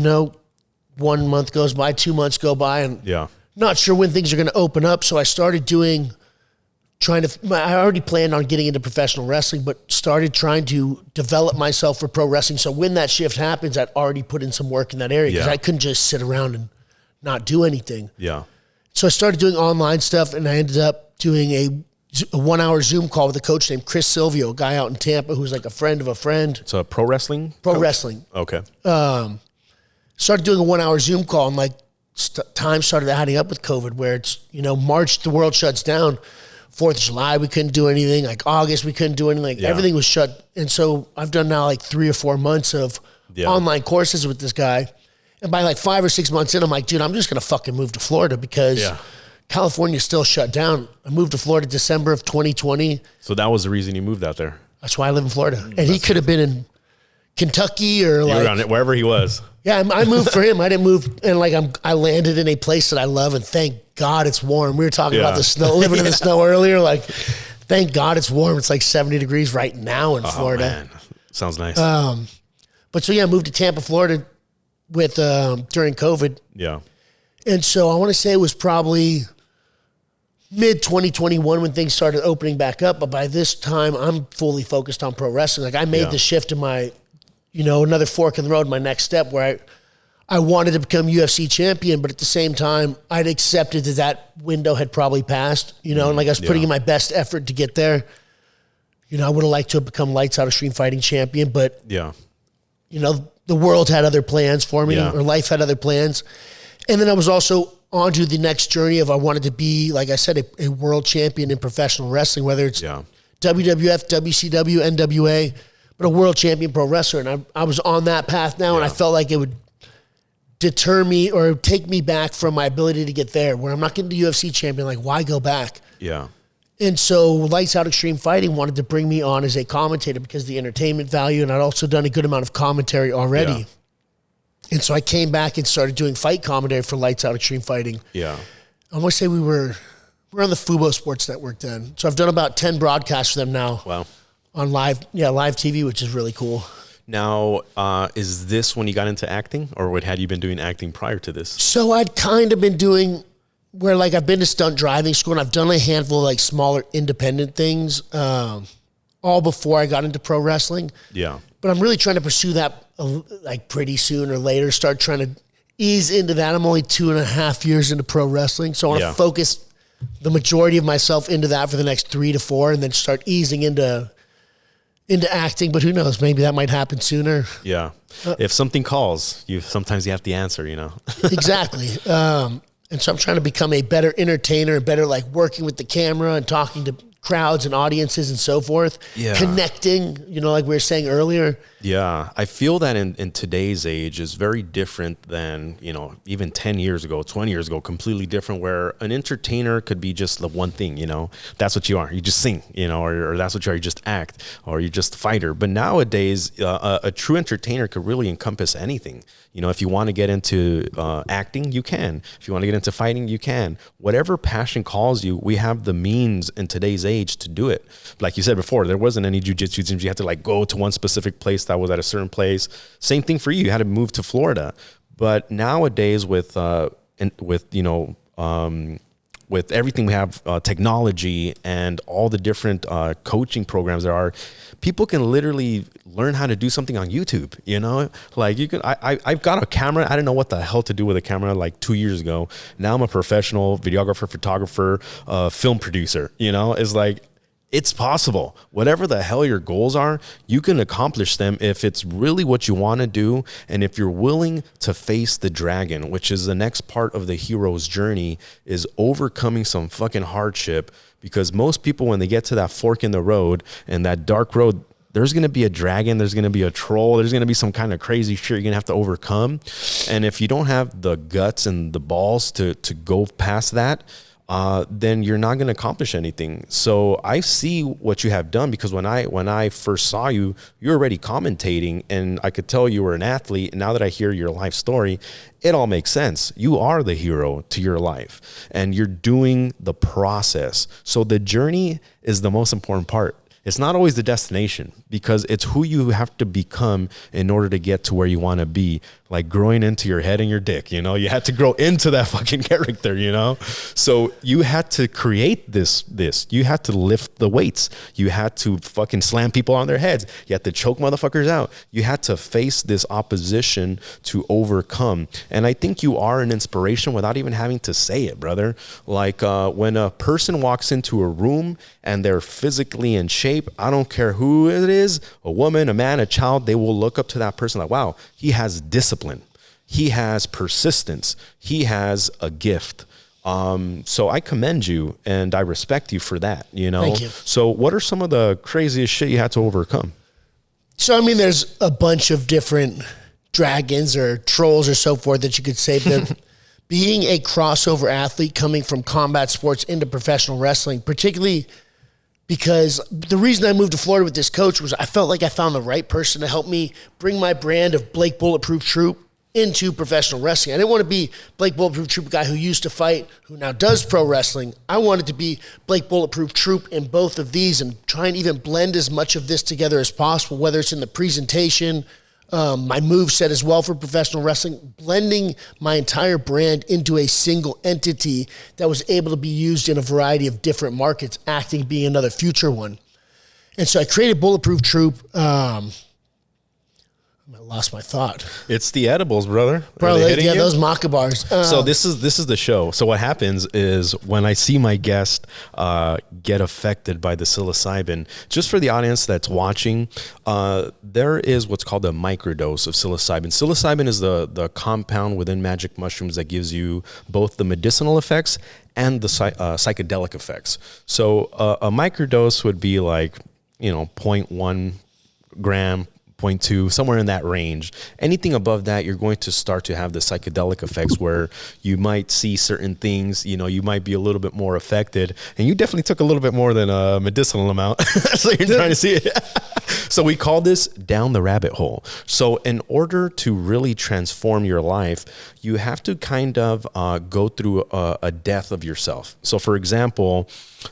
1 month goes by, 2 months go by, and not sure when things are going to open up. So I started I already planned on getting into professional wrestling, but started trying to develop myself for pro wrestling. So when that shift happens, I'd already put in some work in that area because I couldn't just sit around and not do anything. Yeah. So I started doing online stuff, and I ended up doing a 1 hour Zoom call with a coach named Chris Silvio, a guy out in Tampa who's like a friend of a friend. So pro wrestling? Pro wrestling. Okay. Started doing a 1 hour Zoom call, and time started adding up with COVID, where it's, March, the world shuts down. 4th of July, we couldn't do anything. August, we couldn't do anything. Everything was shut. And so I've done now 3 or 4 months of online courses with this guy. And by 5 or 6 months in, I'm like, dude, I'm just going to fucking move to Florida because California's still shut down. I moved to Florida December of 2020. So that was the reason you moved out there? That's why I live in Florida. And he could have been in Kentucky or wherever he was. Yeah, I moved for him. I didn't move. And I landed in a place that I love, and thank God it's warm. We were talking about the snow, living in the snow earlier. Thank God it's warm. It's 70 degrees right now in Florida. Man. Sounds nice. But so I moved to Tampa, Florida with during COVID. Yeah. And so I want to say it was probably mid 2021 when things started opening back up. But by this time, I'm fully focused on pro wrestling. I made the shift in my, another fork in the road, my next step, where I wanted to become UFC champion, but at the same time, I'd accepted that window had probably passed, and I was putting in my best effort to get there. I would have liked to have become Lights Out Extreme Fighting champion, but the world had other plans for me, or life had other plans. And then I was also on to the next journey of I wanted to be, like I said, a world champion in professional wrestling, whether it's WWF, WCW, NWA, but a world champion pro wrestler. And I was on that path now, and I felt like it would deter me or take me back from my ability to get there, where I'm not getting the UFC champion. Why go back? Yeah. And so Lights Out Extreme Fighting wanted to bring me on as a commentator because of the entertainment value, and I'd also done a good amount of commentary already. Yeah. And so I came back and started doing fight commentary for Lights Out Extreme Fighting. Yeah. I want to say we were on the Fubo Sports Network then. So I've done about 10 broadcasts for them now. Wow. On live TV, which is really cool. Now, is this when you got into acting, or had you been doing acting prior to this? So I'd kind of been doing where I've been to stunt driving school, and I've done a handful of smaller independent things all before I got into pro wrestling. Yeah. But I'm really trying to pursue that pretty soon or later, start trying to ease into that. I'm only 2.5 years into pro wrestling, so I want to focus the majority of myself into that for the next 3 to 4 and then start easing into acting. But who knows, maybe that might happen sooner. Yeah. If something calls, sometimes you have to answer, Exactly. And so I'm trying to become a better entertainer, better working with the camera and talking to crowds and audiences and so forth. Yeah. Connecting, like we were saying earlier. Yeah. I feel that in today's age is very different than, even 10 years ago, 20 years ago, completely different, where an entertainer could be just the one thing, that's what you are. You just sing, or that's what you are. You just act, or you're just a fighter. But nowadays, a true entertainer could really encompass anything. If you want to get into acting, you can. If you want to get into fighting, you can. Whatever passion calls you, we have the means in today's age to do it. Like you said before, there wasn't any jiu-jitsu gyms. You had to go to one specific place that was at a certain place. Same thing for you. You had to move to Florida. But nowadays with with everything we have, technology and all the different coaching programs there are, people can literally learn how to do something on YouTube. Like you can. I've got a camera. I didn't know what the hell to do with a camera like 2 years ago. Now I'm a professional videographer, photographer, film producer. It's like, it's possible. Whatever the hell your goals are, you can accomplish them if it's really what you want to do. And if you're willing to face the dragon, which is the next part of the hero's journey, is overcoming some fucking hardship. Because most people, when they get to that fork in the road and that dark road, there's going to be a dragon, there's going to be a troll, there's going to be some kind of crazy shit you're going to have to overcome. And if you don't have the guts and the balls to go past that, then you're not going to accomplish anything. So I see what you have done, because when I first saw you, you were already commentating, and I could tell you were an athlete. And now that I hear your life story, it all makes sense. You are the hero to your life, and you're doing the process. So the journey is the most important part. It's not always the destination, because it's who you have to become in order to get to where you want to be. Like growing into your head and your dick, you had to grow into that fucking character, So you had to create this, you had to lift the weights. You had to fucking slam people on their heads. You had to choke motherfuckers out. You had to face this opposition to overcome. And I think you are an inspiration without even having to say it, brother. Like when a person walks into a room and they're physically in shape, I don't care who it is, a woman, a man, a child, they will look up to that person like, wow, he has discipline. He has persistence. He has a gift. So I commend you and I respect you for that, Thank you. So what are some of the craziest shit you had to overcome? So, there's a bunch of different dragons or trolls or so forth that you could say, but being a crossover athlete coming from combat sports into professional wrestling, particularly because the reason I moved to Florida with this coach was I felt like I found the right person to help me bring my brand of Blake Bulletproof Troop into professional wrestling. I didn't want to be Blake Bulletproof Troop, a guy who used to fight, who now does pro wrestling. I wanted to be Blake Bulletproof Troop in both of these and try and even blend as much of this together as possible, whether it's in the presentation, my moveset as well for professional wrestling, blending my entire brand into a single entity that was able to be used in a variety of different markets, acting being another future one. And so I created Bulletproof Troop. I lost my thought. It's the edibles, brother. Bro, those Maca bars. So this is the show. So what happens is when I see my guest get affected by the psilocybin, just for the audience that's watching, there is what's called a microdose of psilocybin. Psilocybin is the compound within magic mushrooms that gives you both the medicinal effects and the psychedelic effects. So a microdose would be like, 0.1 gram, 0.2, somewhere in that range. Anything above that, you're going to start to have the psychedelic effects where you might see certain things, you might be a little bit more affected. And you definitely took a little bit more than a medicinal amount. So you're trying to see it. So we call this down the rabbit hole. So in order to really transform your life, you have to kind of go through a death of yourself. So for example,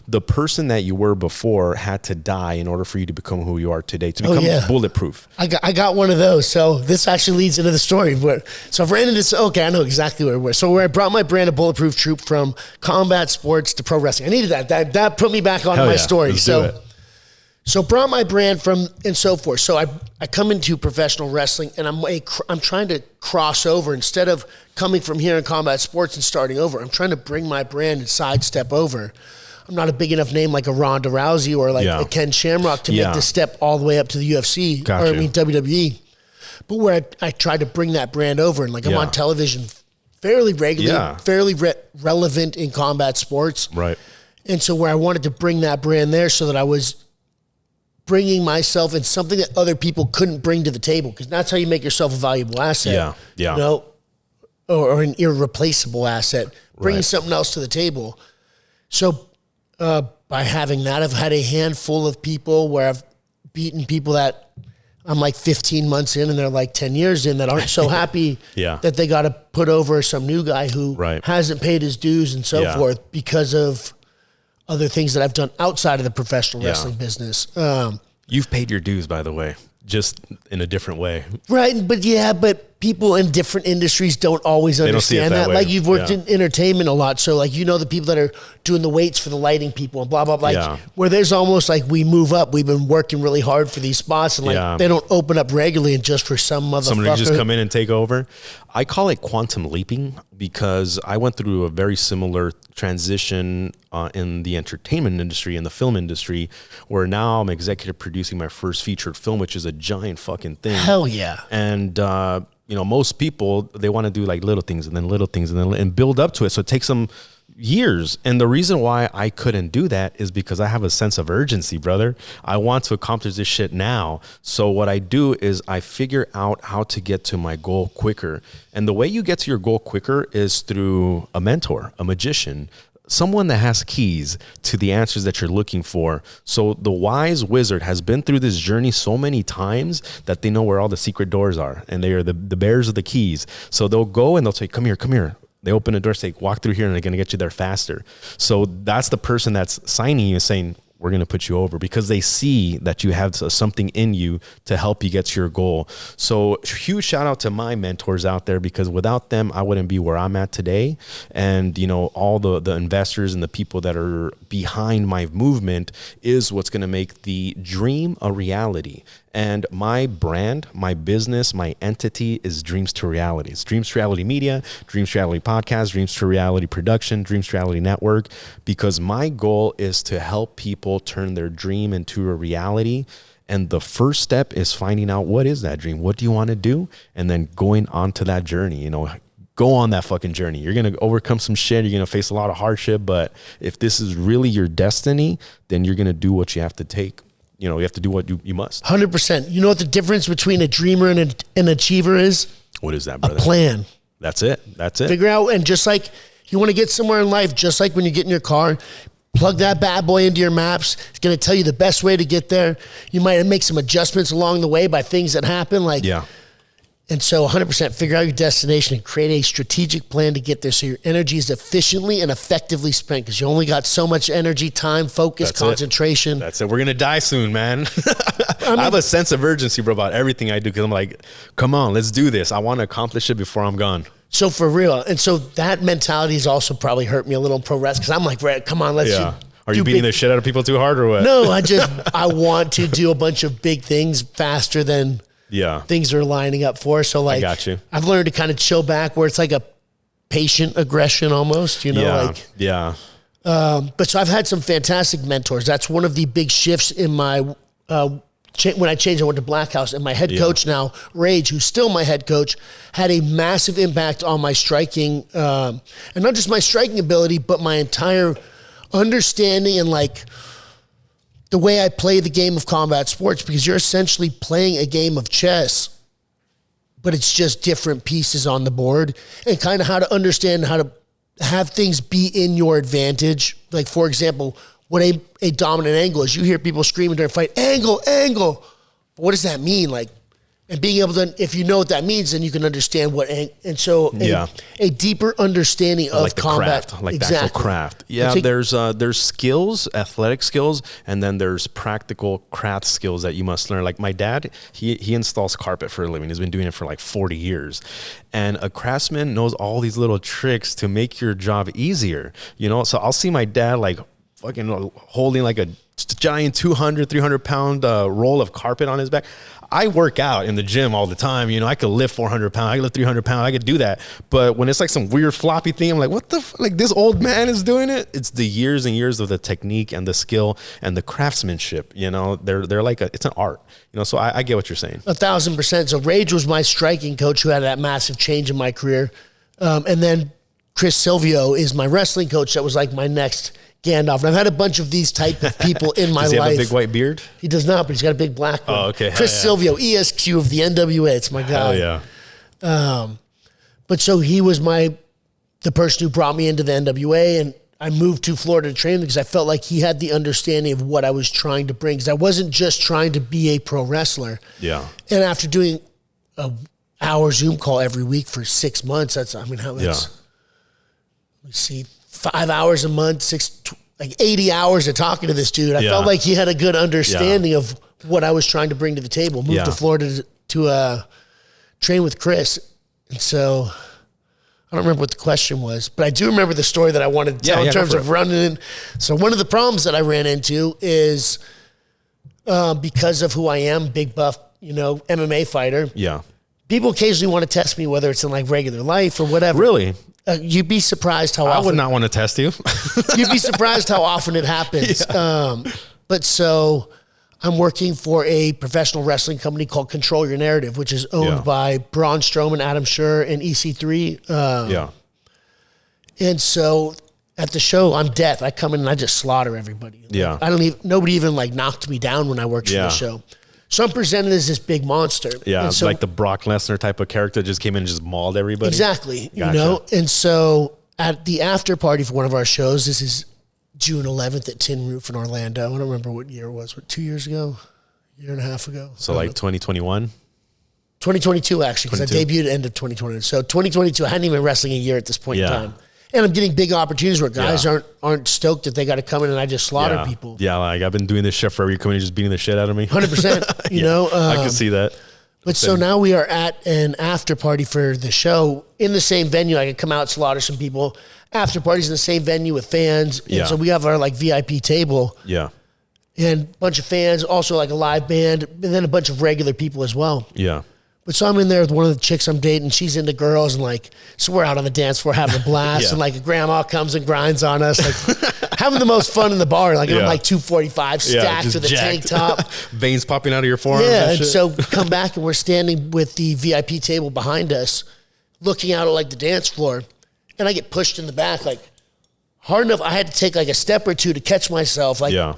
the person that you were before had to die in order for you to become who you are today, to become bulletproof. I got one of those. So this actually leads into the story. So I've ran into this. Okay, I know exactly where it was. So where I brought my brand of Bulletproof Troop from combat sports to pro wrestling. I needed that. That put me back on my story. Let's do it. So brought my brand from and so forth. So I come into professional wrestling and I'm trying to cross over instead of coming from here in combat sports and starting over. I'm trying to bring my brand and sidestep over. I'm not a big enough name like a Ronda Rousey or like a Ken Shamrock to make the step all the way up to the UFC WWE. But where I tried to bring that brand over and I'm on television fairly regularly, fairly relevant in combat sports. Right. And so where I wanted to bring that brand there so that I was bringing myself in something that other people couldn't bring to the table, because that's how you make yourself a valuable asset. Or an irreplaceable asset, bringing something else to the table. So by having that, I've had a handful of people where I've beaten people that I'm like 15 months in and they're like 10 years in that aren't so happy that they got to put over some new guy who hasn't paid his dues and so forth because of other things that I've done outside of the professional wrestling business. You've paid your dues, by the way, just in a different way. Right. But people in different industries don't always don't see it understand that that. way. Like you've worked Yeah. in entertainment a lot. So like, you know, the people that are doing the weights for the lighting people and blah, blah, blah. Like Yeah. where there's almost like we move up. We've been working really hard for these spots and like Yeah. they don't open up regularly and just for some motherfucker. Somebody just come in and take over. I call it quantum leaping because I went through a very similar transition in the entertainment industry, in the film industry, where now I'm executive producing my first featured film, which is a giant fucking thing. Hell yeah. And, you know, most people, they want to do like little things and then little things and build up to it. So it takes them years. And the reason why I couldn't do that is because I have a sense of urgency, brother. I want to accomplish this shit now. So what I do is I figure out how to get to my goal quicker. And the way you get to your goal quicker is through a mentor, a magician, someone that has keys to the answers that you're looking for. So the wise wizard has been through this journey so many times that they know where all the secret doors are, and they are the bearers of the keys. So they'll go and they'll say, come here, come here. They open a door, say, walk through here, and they're going to get you there faster. So that's the person that's signing you, saying, we're going to put you over, because they see that you have something in you to help you get to your goal. So huge shout out to my mentors out there, because without them, I wouldn't be where I'm at today. And, you know, all the investors and the people that are behind my movement is what's going to make the dream a reality. And my brand, my business, my entity is Dreams to Reality. It's Dreams to Reality Media, Dreams to Reality Podcast, Dreams to Reality Production, Dreams to Reality Network, because my goal is to help people turn their dream into a reality. And the first step is finding out, what is that dream? What do you want to do? And then going on to that journey, you know, go on that fucking journey. You're going to overcome some shit. You're going to face a lot of hardship. But if this is really your destiny, then you're going to do what you have to take. You know, you have to do what you must. 100%. You know what the difference between a dreamer and an achiever is? What is that, A brother? plan. That's it. That's it. Figure out, and just like you want to get somewhere in life, just like when you get in your car, plug that bad boy into your maps. It's going to tell you the best way to get there. You might make some adjustments along the way by things that happen. Like, Yeah. And so 100% figure out your destination and create a strategic plan to get there so your energy is efficiently and effectively spent, because you only got so much energy, time, focus, That's it. concentration. That's it. We're going to die soon, man. I have a sense of urgency, bro, about everything I do, because I'm like, come on, let's do this. I want to accomplish it before I'm gone. So for real. And so that mentality has also probably hurt me a little in pro wrestling, because I'm like, Brett, come on, let's Yeah. Are do you beating big- the shit out of people too hard or what? No, I want to do a bunch of big things faster than Yeah. things are lining up for. So like, got you. I've learned to kind of chill back, where it's like a patient aggression almost, you know, Yeah. like, Yeah. but so I've had some fantastic mentors. That's one of the big shifts in my, when I changed, I went to Black House, and my head coach now, Rage, who's still my head coach, had a massive impact on my striking, and not just my striking ability, but my entire understanding and like the way I play the game of combat sports, because you're essentially playing a game of chess, but it's just different pieces on the board, and kind of how to understand how to have things be in your advantage. Like, for example, what a dominant angle is. You hear people screaming during a fight, angle, angle. But what does that mean? Like, and being able to, if you know what that means, then you can understand what, and so a deeper understanding of Like the combat. craft, like the actual craft. Yeah, there's skills, athletic skills, and then there's practical craft skills that you must learn. Like my dad, he installs carpet for a living. He's been doing it for like 40 years. And a craftsman knows all these little tricks to make your job easier. You know, so I'll see my dad like fucking holding like a giant 200, 300 pound roll of carpet on his back. I work out in the gym all the time. You know, I could lift 400 pounds. I could lift 300 pounds. I could do that. But when it's like some weird floppy thing, I'm like, what the like this old man is doing it? It's the years and years of the technique and the skill and the craftsmanship. You know, they're like it's an art. You know, so I get what you're saying. 1,000%. So Rage was my striking coach who had that massive change in my career. And then Chris Silvio is my wrestling coach that was like my next Gandalf. And I've had a bunch of these type of people in my life. Does he have a big white beard? He does not, but he's got a big black one. Oh, okay. Chris Hell Silvio, yeah. ESQ of the NWA. It's my guy. Oh yeah. But so he was the person who brought me into the NWA, and I moved to Florida to train because I felt like he had the understanding of what I was trying to bring, because I wasn't just trying to be a pro wrestler. Yeah. And after doing an hour Zoom call every week for 6 months, let me see, 5 hours a month, like 80 hours of talking to this dude. I felt like he had a good understanding of what I was trying to bring to the table. Moved to Florida to train with Chris. And so I don't remember what the question was, but I do remember the story that I wanted to tell in terms of running in. So one of the problems that I ran into is because of who I am, big buff, MMA fighter. Yeah. People occasionally want to test me, whether it's in like regular life or whatever. Really? You'd be surprised how often. I would not want to test you. You'd be surprised how often it happens. Yeah. But so I'm working for a professional wrestling company called Control Your Narrative, which is owned by Braun Strowman, Adam Scherr, and EC3. And so at the show, I'm death. I come in and I just slaughter everybody. Yeah. Nobody even like knocked me down when I worked for the show. So I'm presented as this big monster. Yeah, so, like the Brock Lesnar type of character just came in and just mauled everybody. Exactly. Gotcha. And so at the after party for one of our shows, this is June 11th at Tin Roof in Orlando. I don't remember what year it was. 2 years ago? A year and a half ago? So like 2021? 2022, actually, because I debuted end of 2020. So 2022, I hadn't even been wrestling a year at this point in time. And I'm getting big opportunities where guys aren't stoked that they got to come in and I just slaughter people. Yeah, like I've been doing this shit forever. You coming in just beating the shit out of me? 100%, you know. I can see that. But so now we are at an after party for the show in the same venue. I could come out, slaughter some people. After parties in the same venue with fans. And so we have our like VIP table. Yeah. And a bunch of fans, also like a live band, and then a bunch of regular people as well. Yeah. But so I'm in there with one of the chicks I'm dating. She's into girls, and like, so we're out on the dance floor having a blast. And like a grandma comes and grinds on us, like having the most fun in the bar. Like I'm like 245 stacked with a tank top, veins popping out of your forearms. Yeah, and so come back and we're standing with the VIP table behind us, looking out at like the dance floor, and I get pushed in the back like hard enough. I had to take like a step or two to catch myself. Like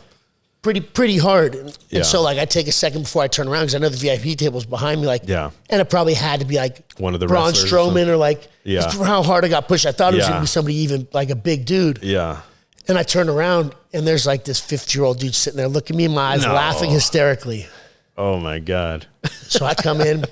pretty hard. And so like I take a second before I turn around because I know the VIP table's behind me. Like, and it probably had to be like one of the Braun Strowman or like, for how hard I got pushed. I thought it was going to be somebody even like a big dude. Yeah. And I turn around and there's like this 50-year-old dude sitting there looking me in my eyes, laughing hysterically. Oh my God. So I come in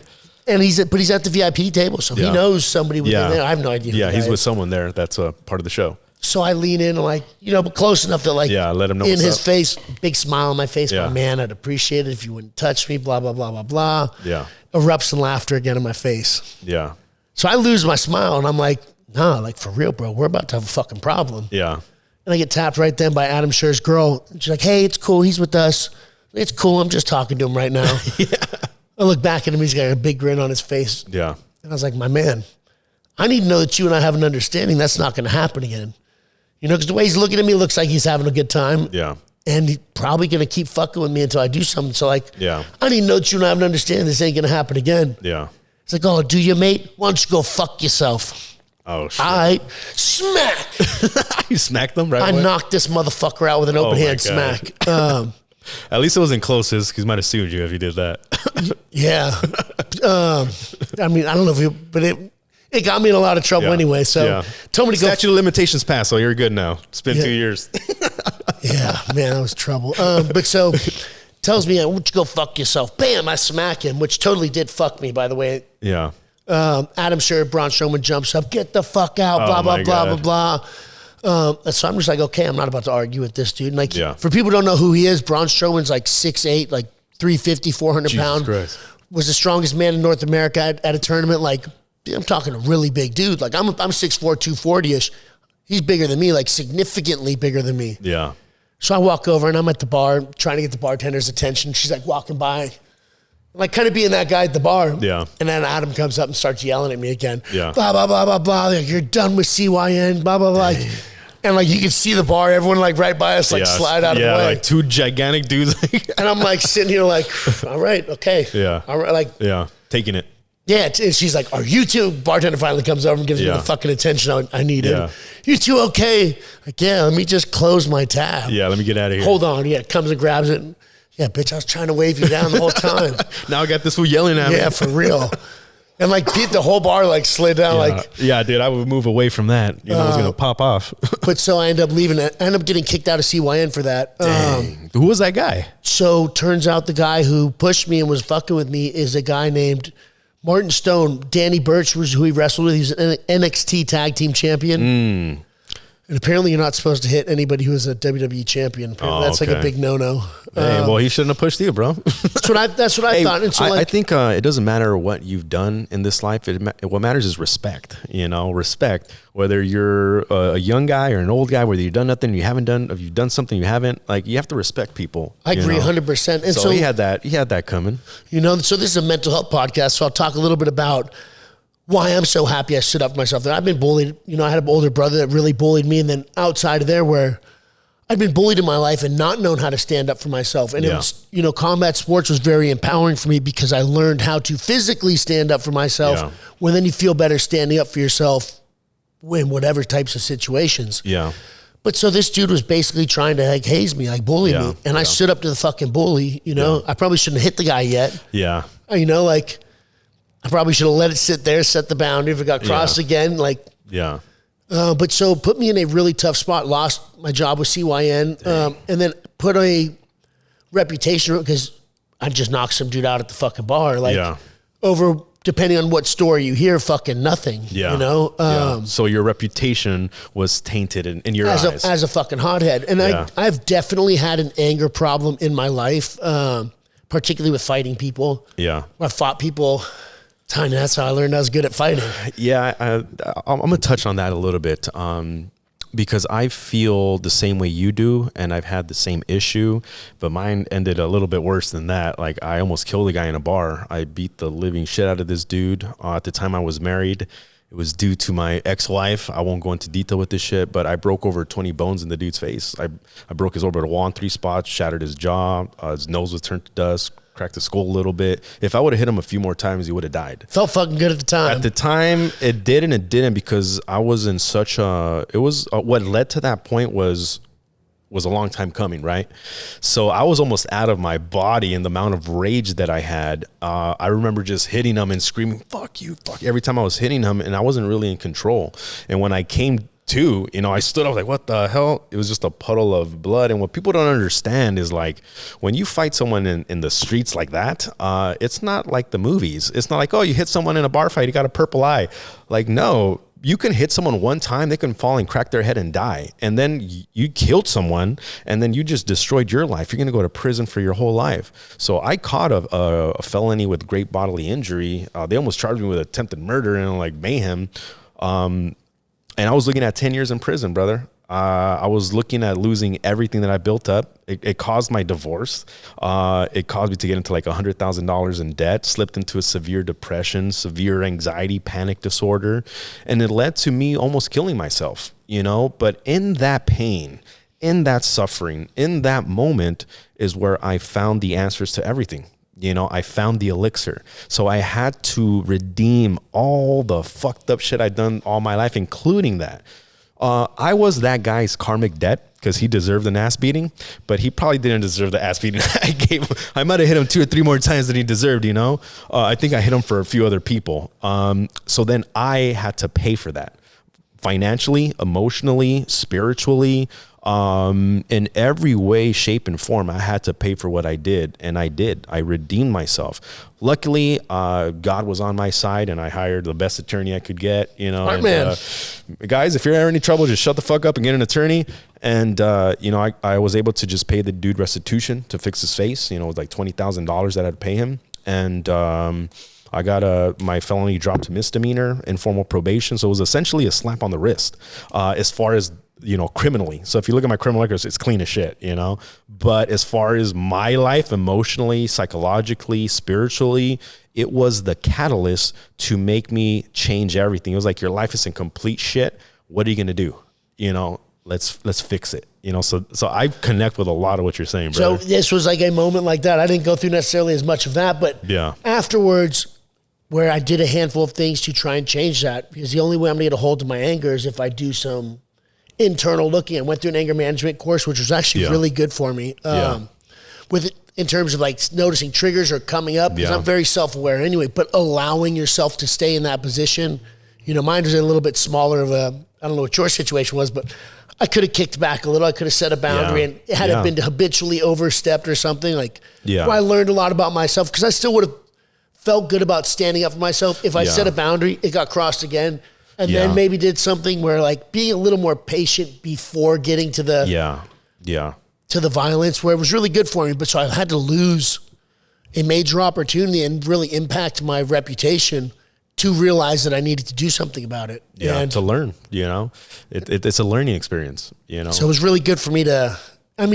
and he's at the VIP table. So he knows somebody within there. I have no idea who he's with someone there. That's a part of the show. So I lean in and like, but close enough that like, let him know in his face, big smile on my face. My man, I'd appreciate it if you wouldn't touch me, blah, blah, blah, blah, blah. Yeah. Erupts in laughter again in my face. Yeah. So I lose my smile and I'm like, nah, like for real, bro, we're about to have a fucking problem. Yeah. And I get tapped right then by Adam Scherr's girl. And she's like, hey, it's cool. He's with us. It's cool. I'm just talking to him right now. I look back at him. He's got a big grin on his face. Yeah. And I was like, my man, I need to know that you and I have an understanding that's not going to happen again. Because the way he's looking at me looks like he's having a good time. Yeah. And he's probably going to keep fucking with me until I do something. So, like, I need to know that you and I have an understanding this ain't going to happen again. Yeah. It's like, oh, do you, mate? Why don't you go fuck yourself? Oh, shit. All right. Smack. You smacked them right I away? knocked this motherfucker out with an open hand smack. At least it wasn't closest because he might have sued you if you did that. I mean, I don't know if but it got me in a lot of trouble anyway. So told me to go. Statute of limitations passed, so you're good now. It's been 2 years. Man, that was trouble. But so tells me, why don't you go fuck yourself? Bam, I smack him, which totally did fuck me, by the way. Yeah. Adam Scherr, Braun Strowman jumps up, get the fuck out, blah, blah, blah, blah, blah. So I'm just like, okay, I'm not about to argue with this dude. And like, for people who don't know who he is, Braun Strowman's like 6'8", like 350, 400 pounds. Was the strongest man in North America at a tournament. Like, I'm talking a really big dude. Like I'm 6'4", 240-ish. He's bigger than me, like significantly bigger than me. Yeah. So I walk over and I'm at the bar trying to get the bartender's attention. She's like walking by. I'm like kind of being that guy at the bar. Yeah. And then Adam comes up and starts yelling at me again. Yeah. Blah, blah, blah, blah, blah. Like, you're done with CYN, blah, blah, blah. And like you can see the bar, everyone like right by us, like slide out of the way. Like two gigantic dudes. And I'm like sitting here like, all right, okay. Yeah. All right, like. Yeah. Taking it. Yeah, and she's like, are you two? Bartender finally comes over and gives me the fucking attention I needed. Yeah. You two okay? Like, yeah, let me just close my tab. Yeah, let me get out of here. Hold on. Yeah, comes and grabs it. Yeah, bitch, I was trying to wave you down the whole time. Now I got this fool yelling at me. Yeah, for real. And like the whole bar like slid down like. Yeah, dude, I would move away from that. You know, it was going to pop off. But so I end up leaving it. I end up getting kicked out of CYN for that. Who was that guy? So turns out the guy who pushed me and was fucking with me is a guy named Martin Stone. Danny Burch was who he wrestled with. He's an NXT tag team champion. And apparently you're not supposed to hit anybody who is a WWE champion. Apparently that's like a big no-no. Hey, well, he shouldn't have pushed you, bro. That's what I thought. And so I think it doesn't matter what you've done in this life. What matters is respect, respect, whether you're a young guy or an old guy, whether you've done nothing, you haven't done, if you've done something you haven't, like you have to respect people. I agree 100%. And so he had that coming. So this is a mental health podcast. So I'll talk a little bit about why I'm so happy I stood up for myself. I've been bullied. I had an older brother that really bullied me. And then outside of there where I'd been bullied in my life and not known how to stand up for myself. And it was, combat sports was very empowering for me because I learned how to physically stand up for myself when then you feel better standing up for yourself in whatever types of situations. Yeah. But so this dude was basically trying to haze me, bully me. And I stood up to the fucking bully, I probably shouldn't have hit the guy yet. Yeah. I probably should have let it sit there, set the boundary. If it got crossed again, but so put me in a really tough spot, lost my job with CYN, and then put a reputation because I just knocked some dude out at the fucking bar. Over, depending on what story you hear, fucking nothing, So your reputation was tainted in your eyes. As a fucking hothead. And I've definitely had an anger problem in my life, particularly with fighting people. Yeah. I fought people. That's how I learned I was good at fighting. Yeah, I'm going to touch on that a little bit because I feel the same way you do, and I've had the same issue, but mine ended a little bit worse than that. I almost killed a guy in a bar. I beat the living shit out of this dude. At the time I was married, it was due to my ex-wife. I won't go into detail with this shit, but I broke over 20 bones in the dude's face. I broke his orbital wall in 3 spots, shattered his jaw, his nose was turned to dust, cracked his skull a little bit. If I would have hit him a few more times, he would have died. Felt fucking good at the time. At the time, it did and it didn't because I was in such a... It was... what led to that point was a long time coming, right? So I was almost out of my body in the amount of rage that I had. I remember just hitting him and screaming, fuck you, fuck, every time I was hitting him, and I wasn't really in control. And when I came to, I stood up what the hell? It was just a puddle of blood. And what people don't understand is when you fight someone in the streets like that, it's not like the movies. It's not like, oh, you hit someone in a bar fight, you got a purple eye. No, you can hit someone one time, they can fall and crack their head and die. And then you killed someone and then you just destroyed your life. You're going to go to prison for your whole life. So I caught a felony with great bodily injury. They almost charged me with attempted murder and mayhem. And I was looking at 10 years in prison, brother. I was looking at losing everything that I built up. It caused my divorce. It caused me to get into $100,000 in debt, slipped into a severe depression, severe anxiety, panic disorder. And it led to me almost killing myself, But in that pain, in that suffering, in that moment is where I found the answers to everything. I found the elixir. So I had to redeem all the fucked up shit I'd done all my life, including that. I was that guy's karmic debt because he deserved an ass beating, but he probably didn't deserve the ass beating I gave him. I might have hit him 2 or 3 more times than he deserved, I think I hit him for a few other people. So then I had to pay for that financially, emotionally, spiritually, in every way, shape, and form. I had to pay for what I did, and I did. I redeemed myself. Luckily, God was on my side, and I hired the best attorney I could get. Guys, if you're in any trouble, just shut the fuck up and get an attorney. And I was able to just pay the dude restitution to fix his face. It was $20,000 that I had to pay him, and I got my felony dropped to misdemeanor, informal probation. So it was essentially a slap on the wrist as far as criminally. So if you look at my criminal records, it's clean as shit, But as far as my life, emotionally, psychologically, spiritually, it was the catalyst to make me change everything. It was your life is in complete shit. What are you going to do? Let's fix it. So I connect with a lot of what you're saying, bro. So this was a moment like that. I didn't go through necessarily as much of that, but afterwards, where I did a handful of things to try and change that, because the only way I'm going to get a hold of my anger is if I do some internal looking. I went through an anger management course, which was actually really good for me. With it, in terms of noticing triggers are coming up, because I'm very self-aware anyway, but allowing yourself to stay in that position. Mine was a little bit smaller of I don't know what your situation was, but I could have kicked back a little. I could have set a boundary, and had it been habitually overstepped or something, where I learned a lot about myself, because I still would have felt good about standing up for myself. If I set a boundary, it got crossed again. and then maybe did something where like being a little more patient before getting to the to the violence, where it was really good for me. But so I had to lose a major opportunity and really impact my reputation to realize that I needed to do something about it. Yeah, and to learn, it's a learning experience, So it was really good for me to,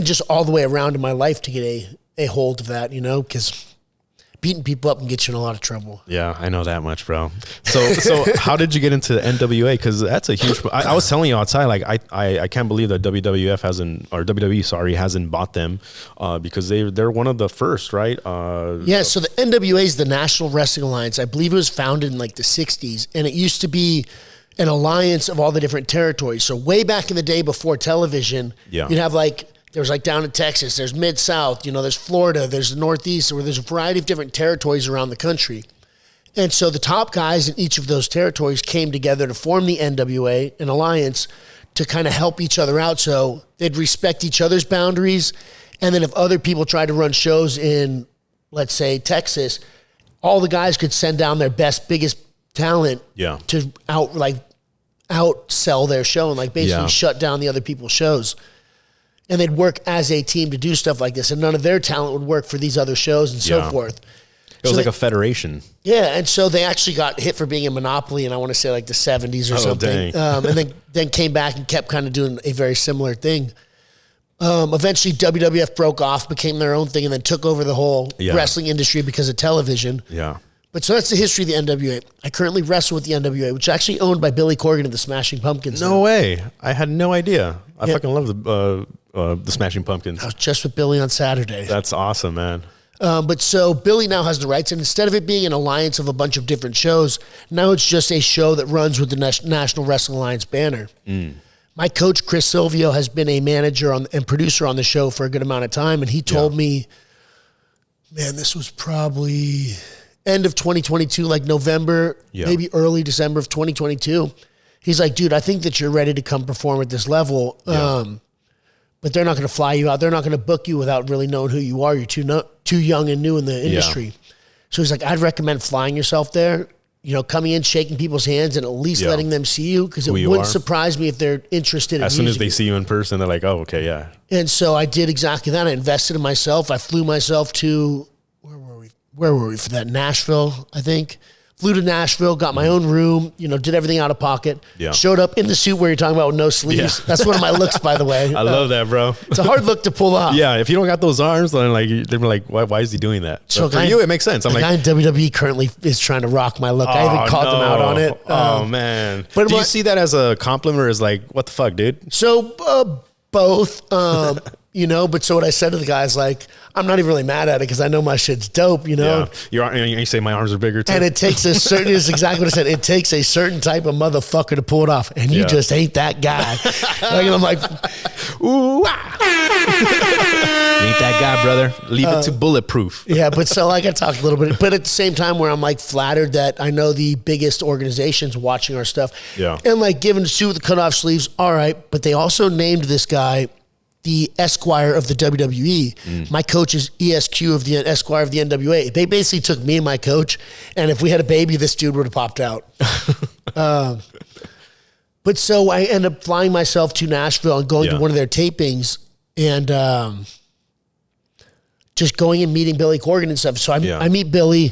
just all the way around in my life to get a hold of that, because beating people up can get you in a lot of trouble. Yeah, I know that much, bro. So how did you get into the NWA? Because that's a huge. I was telling you outside, like I can't believe that WWE hasn't bought them, because they're one of the first, right? Yeah. So the NWA is the National Wrestling Alliance. I believe it was founded in like the '60s, and it used to be an alliance of all the different territories. So way back in the day before television, you'd have like. There's like down in Texas, there's Mid-South, there's Florida, there's the Northeast, where there's a variety of different territories around the country. And so the top guys in each of those territories came together to form the NWA, an alliance, to kind of help each other out. So they'd respect each other's boundaries. And then if other people tried to run shows in, let's say, Texas, all the guys could send down their best, biggest talent to outsell their show and like basically shut down the other people's shows. And they'd work as a team to do stuff like this. And none of their talent would work for these other shows and so forth. It was like a federation. Yeah. And so they actually got hit for being a monopoly in, I want to say, like the 70s or something. And then came back and kept kind of doing a very similar thing. Eventually, WWF broke off, became their own thing, and then took over the whole wrestling industry because of television. Yeah. But so that's the history of the NWA. I currently wrestle with the NWA, which is actually owned by Billy Corgan of the Smashing Pumpkins. No way. I had no idea. I fucking love the Smashing Pumpkins. I was just with Billy on Saturday. That's awesome, man. But so Billy now has the rights, and instead of it being an alliance of a bunch of different shows, now it's just a show that runs with the National Wrestling Alliance banner. My coach, Chris Silvio, has been a manager and producer on the show for a good amount of time, and he told me, man, this was probably end of 2022, like November, maybe early December of 2022. He's like, dude, I think that you're ready to come perform at this level. But they're not going to fly you out. They're not going to book you without really knowing who you are. You're too young and new in the industry. So he's like, I'd recommend flying yourself there, coming in, shaking people's hands, and at least letting them see you, because it wouldn't surprise me if they're interested. As soon as they see you in person, they're like, oh, okay, yeah. And so I did exactly that. I invested in myself. I flew myself to, where were we for that? Nashville, I think. Flew to Nashville, got my own room, did everything out of pocket. Yeah. Showed up in the suit where you're talking about with no sleeves. Yeah. That's one of my looks, by the way. I love that, bro. It's a hard look to pull off. Yeah, if you don't got those arms, then they're like, why is he doing that? So for you, it makes sense. I'm like, guy in WWE currently is trying to rock my look. I even called them out on it. Oh man. But do you see that as a compliment, or as like, what the fuck, dude? So both. But so what I said to the guys, like, I'm not even really mad at it because I know my shit's dope, Yeah. You say my arms are bigger too. And it takes a certain, it's exactly what I said. It takes a certain type of motherfucker to pull it off. And you just ain't that guy. And I'm like, ooh, You ain't that guy, brother. Leave it to Bulletproof. Yeah, but so like I talked a little bit, but at the same time where I'm like flattered that I know the biggest organizations watching our stuff. Yeah. And like giving a suit with the cutoff sleeves, all right. But they also named this guy the Esquire of the WWE. My coach is ESQ of the Esquire of the NWA. They basically took me and my coach, and if we had a baby, this dude would have popped out. But so I end up flying myself to Nashville and going to one of their tapings, and just going and meeting Billy Corgan and stuff. So I meet Billy,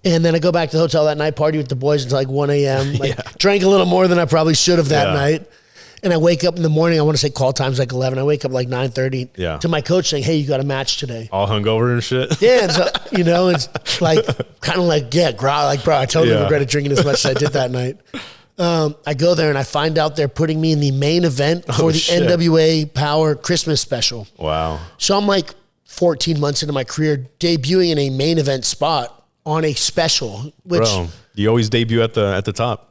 and then I go back to the hotel that night, party with the boys until like 1 a.m. Drank a little more than I probably should have that night. And I wake up in the morning, I want to say call time's like 11. I wake up like 9:30 to my coach saying, hey, you got a match today. All hungover and shit? Yeah. And so, it's like, kind of like, bro, I totally regretted drinking as much as I did that night. I go there and I find out they're putting me in the main event for the NWA Power Christmas special. Wow. So I'm like 14 months into my career, debuting in a main event spot on a special. Which, bro, you always debut at the top.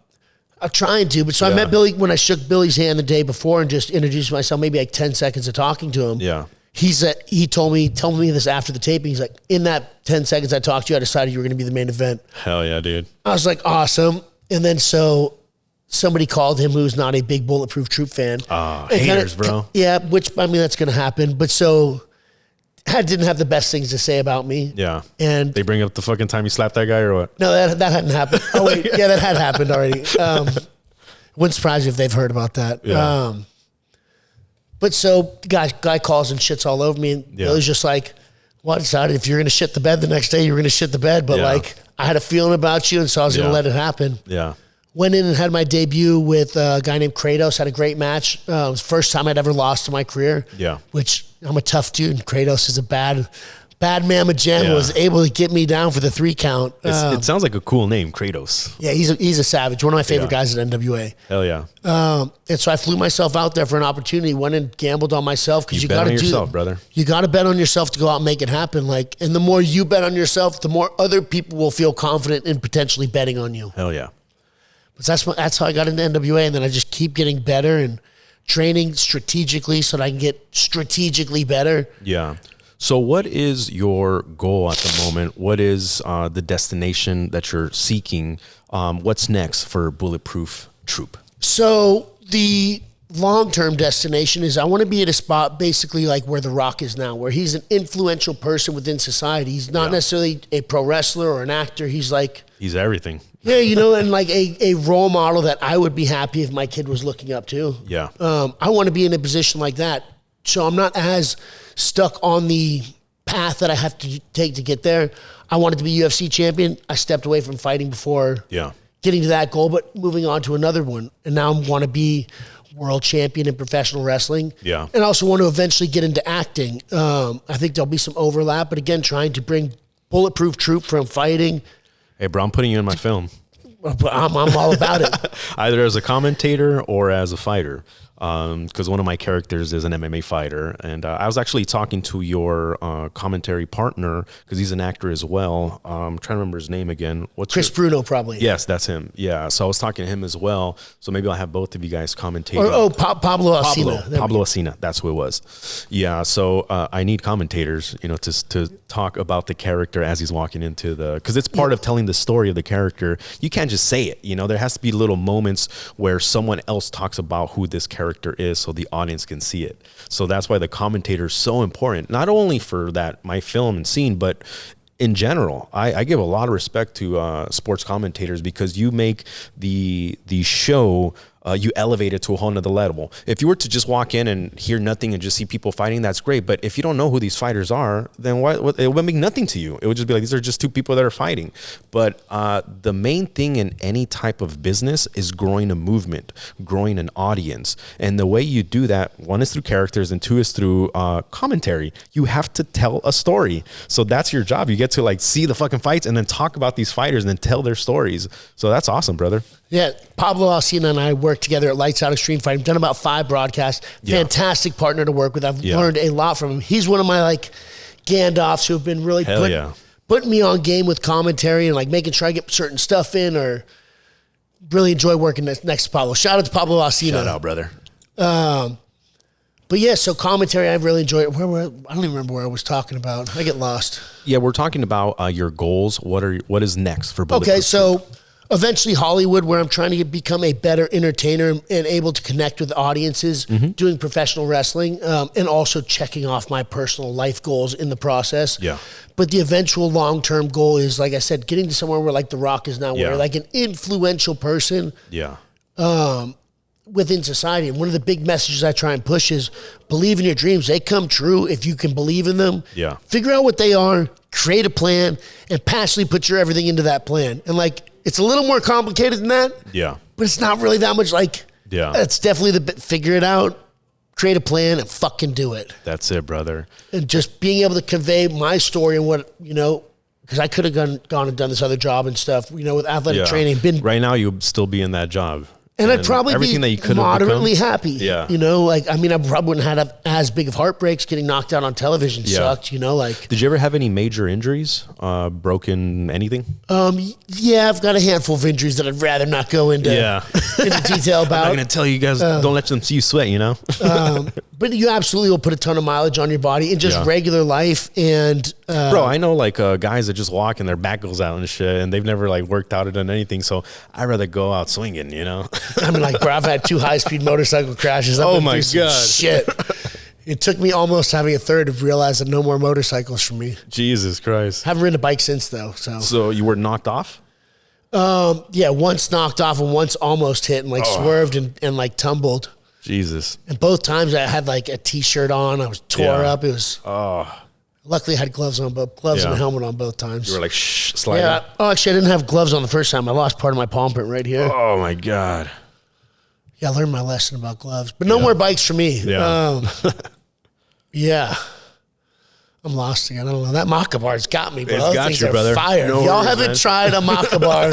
I'm trying to, but so I met Billy when I shook Billy's hand the day before and just introduced myself, maybe like 10 seconds of talking to him. Yeah. He told me this after the taping. He's like, in that 10 seconds I talked to you, I decided you were going to be the main event. Hell yeah, dude. I was like, awesome. And then so somebody called him who's not a big Bulletproof Troop fan. Haters, bro. Yeah, which, that's going to happen. But so I didn't have the best things to say about me. Yeah. And they bring up the fucking time you slapped that guy or what? No, that hadn't happened. Oh, wait. Yeah, that had happened already. Wouldn't surprise you if they've heard about that. Yeah. But so guy calls and shits all over me, and it was just like, well, I decided if you're going to shit the bed the next day, you're going to shit the bed. But like, I had a feeling about you, and so I was going to let it happen. Yeah. Went in and had my debut with a guy named Kratos. Had a great match. It was the first time I'd ever lost in my career. Yeah. Which I'm a tough dude. And Kratos is a bad Mama Jam, was able to get me down for the 3 count. It sounds like a cool name, Kratos. Yeah, he's a savage. One of my favorite guys at NWA. Hell yeah. And so I flew myself out there for an opportunity. Went and gambled on myself because you got to do yourself, brother. You got to bet on yourself to go out and make it happen. Like, and the more you bet on yourself, the more other people will feel confident in potentially betting on you. Hell yeah. But that's how I got into NWA, and then I just keep getting better and training strategically so that I can get strategically better. Yeah. So what is your goal at the moment? What is the destination that you're seeking? What's next for Bulletproof Troop? So the long-term destination is I want to be at a spot basically like where The Rock is now, where he's an influential person within society. He's not necessarily a pro wrestler or an actor. He's everything. Yeah, and like a role model that I would be happy if my kid was looking up to. Yeah. I want to be in a position like that. So I'm not as stuck on the path that I have to take to get there. I wanted to be UFC champion. I stepped away from fighting before getting to that goal, but moving on to another one. And now I want to be world champion in professional wrestling. Yeah. And I also want to eventually get into acting. I think there'll be some overlap, but again, trying to bring Bulletproof Troop from fighting. Hey, bro, I'm putting you in my film. I'm all about it. Either as a commentator or as a fighter. Because one of my characters is an MMA fighter. And I was actually talking to your commentary partner, because he's an actor as well. I'm trying to remember his name again. Chris Bruno, probably. Yes, that's him. Yeah. So I was talking to him as well. So maybe I'll have both of you guys commentate. Pablo Alcina. Pablo Alcina. That's who it was. Yeah. So I need commentators, to talk about the character as he's walking into because it's part of telling the story of the character. You can't just say it. There has to be little moments where someone else talks about who this character is so the audience can see it. So that's why the commentator is so important, not only for my film and scene, but in general. I give a lot of respect to sports commentators, because you make the show, you elevate it to a whole nother level. If you were to just walk in and hear nothing and just see people fighting, that's great. But if you don't know who these fighters are, then it would mean nothing to you. It would just be like, these are just 2 people that are fighting. But the main thing in any type of business is growing a movement, growing an audience. And the way you do that, 1 is through characters and 2 is through commentary. You have to tell a story. So that's your job. You get to see the fucking fights and then talk about these fighters and then tell their stories. So that's awesome, brother. Yeah, Pablo Alcina and I worked together at Lights Out Extreme Fighting. Done about 5 broadcasts. Fantastic partner to work with. I've learned a lot from him. He's one of my Gandalfs who have been really putting me on game with commentary and making sure I get certain stuff in, or really enjoy working next to Pablo. Shout out to Pablo Alcina. Shout out, brother. But yeah, so commentary, I really enjoy it. I don't even remember where I was talking about. I get lost. Yeah, we're talking about your goals. What is next for Bulletproof? Okay, so eventually Hollywood, where I'm trying to become a better entertainer and able to connect with audiences, doing professional wrestling, and also checking off my personal life goals in the process. Yeah. But the eventual long-term goal is, like I said, getting to somewhere where The Rock is now, where an influential person within society. And one of the big messages I try and push is believe in your dreams. They come true if you can believe in them. Yeah. Figure out what they are, create a plan, and passionately put your everything into that plan. And it's a little more complicated than that. Yeah. But it's not really that much it's definitely figure it out, create a plan, and fucking do it. That's it, brother. And just being able to convey my story and what, because I could have gone and done this other job and stuff, with athletic training. Right now, you'd still be in that job. And I'd probably be moderately happy. Yeah. I probably wouldn't have as big of heartbreaks. Getting knocked out on television sucked, Did you ever have any major injuries? Broken anything? Yeah, I've got a handful of injuries that I'd rather not go into detail about. I'm not going to tell you guys, don't let them see you sweat, But you absolutely will put a ton of mileage on your body in just regular life. And bro, I know guys that just walk and their back goes out and shit, and they've never worked out or done anything. So I'd rather go out swinging, bro, I've had 2 high-speed motorcycle crashes. Oh my God. Shit. It took me almost having a third to realize that no more motorcycles for me. Jesus Christ. Haven't ridden a bike since though. So you were knocked off? Yeah, once knocked off and once almost hit and like swerved and like tumbled. Jesus. And both times I had like a t-shirt on. I was tore up. It was. Luckily I had gloves on, and a helmet on both times. You were like sliding. Yeah. Oh, actually I didn't have gloves on the first time. I lost part of my palm print right here. Oh my God. Yeah, I learned my lesson about gloves, but no more bikes for me. Yeah. Yeah. I'm lost again. I don't know. That Maca bar's got me, bro. It's got you, brother. Fire. No Y'all worries, haven't tried a Maca bar.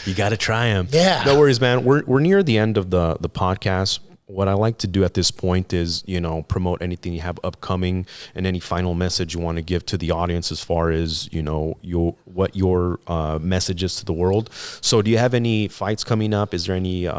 You got to try them. Yeah. No worries, man. We're near the end of the podcast. What I like to do at this point is, promote anything you have upcoming and any final message you want to give to the audience as far as, what your message is to the world. So do you have any fights coming up? Is there any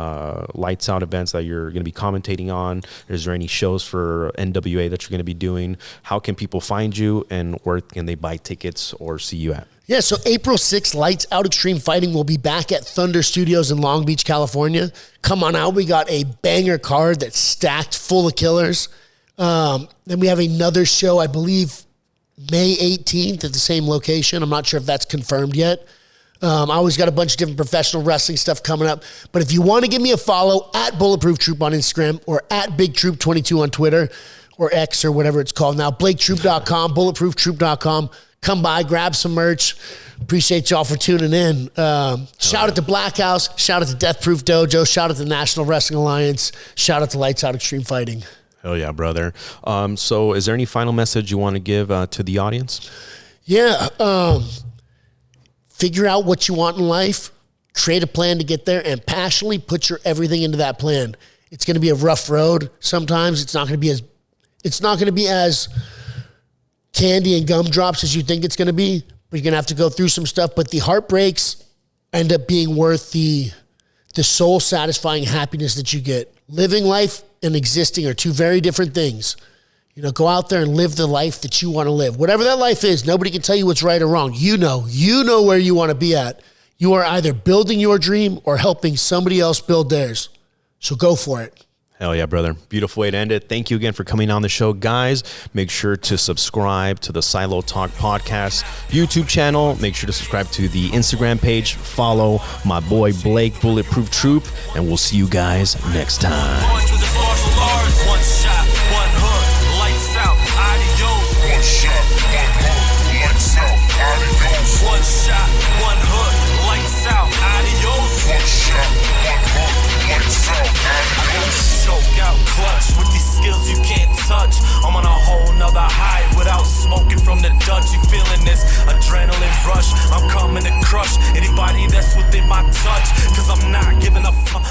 lights out events that you're going to be commentating on? Is there any shows for NWA that you're going to be doing? How can people find you and where can they buy tickets or see you at? Yeah, so April 6th, Lights Out Extreme Fighting will be back at Thunder Studios in Long Beach, California. Come on out. We got a banger card that's stacked full of killers. Then we have another show, I believe, May 18th at the same location. I'm not sure if that's confirmed yet. I always got a bunch of different professional wrestling stuff coming up. But if you want to give me a follow, at Bulletproof Troop on Instagram or at Big Troop 22 on Twitter or X or whatever it's called now, BlakeTroop.com, BulletproofTroop.com. Come by, grab some merch. Appreciate y'all for tuning in. Shout out to Black House. Shout out to Death Proof Dojo. Shout out to National Wrestling Alliance. Shout out to Lights Out Extreme Fighting. Hell yeah, brother. So is there any final message you want to give to the audience? Yeah. Figure out what you want in life. Create a plan to get there and passionately put your everything into that plan. It's going to be a rough road. Sometimes it's not going to be as candy and gumdrops as you think it's going to be, but you're going to have to go through some stuff. But the heartbreaks end up being worth the soul satisfying happiness that you get. Living life and existing are two very different things. Go out there and live the life that you want to live. Whatever that life is, nobody can tell you what's right or wrong. You know where you want to be at. You are either building your dream or helping somebody else build theirs. So go for it. Hell yeah, brother. Beautiful way to end it. Thank you again for coming on the show. Guys, make sure to subscribe to the Silo Talk Podcast YouTube channel. Make sure to subscribe to the Instagram page. Follow my boy Blake, Bulletproof Troop, and we'll see you guys next time. One shot, one hook, lights out, adios. One shot, one hook, lights out, adios. One shot, one hook, lights out, adios. One shot, one hook, lights out, adios. Choke out clutch with these skills you can't touch. I'm on a whole nother high without smoking from the Dutch. You feeling this adrenaline rush? I'm coming to crush anybody that's within my touch. Cause I'm not giving a fuck.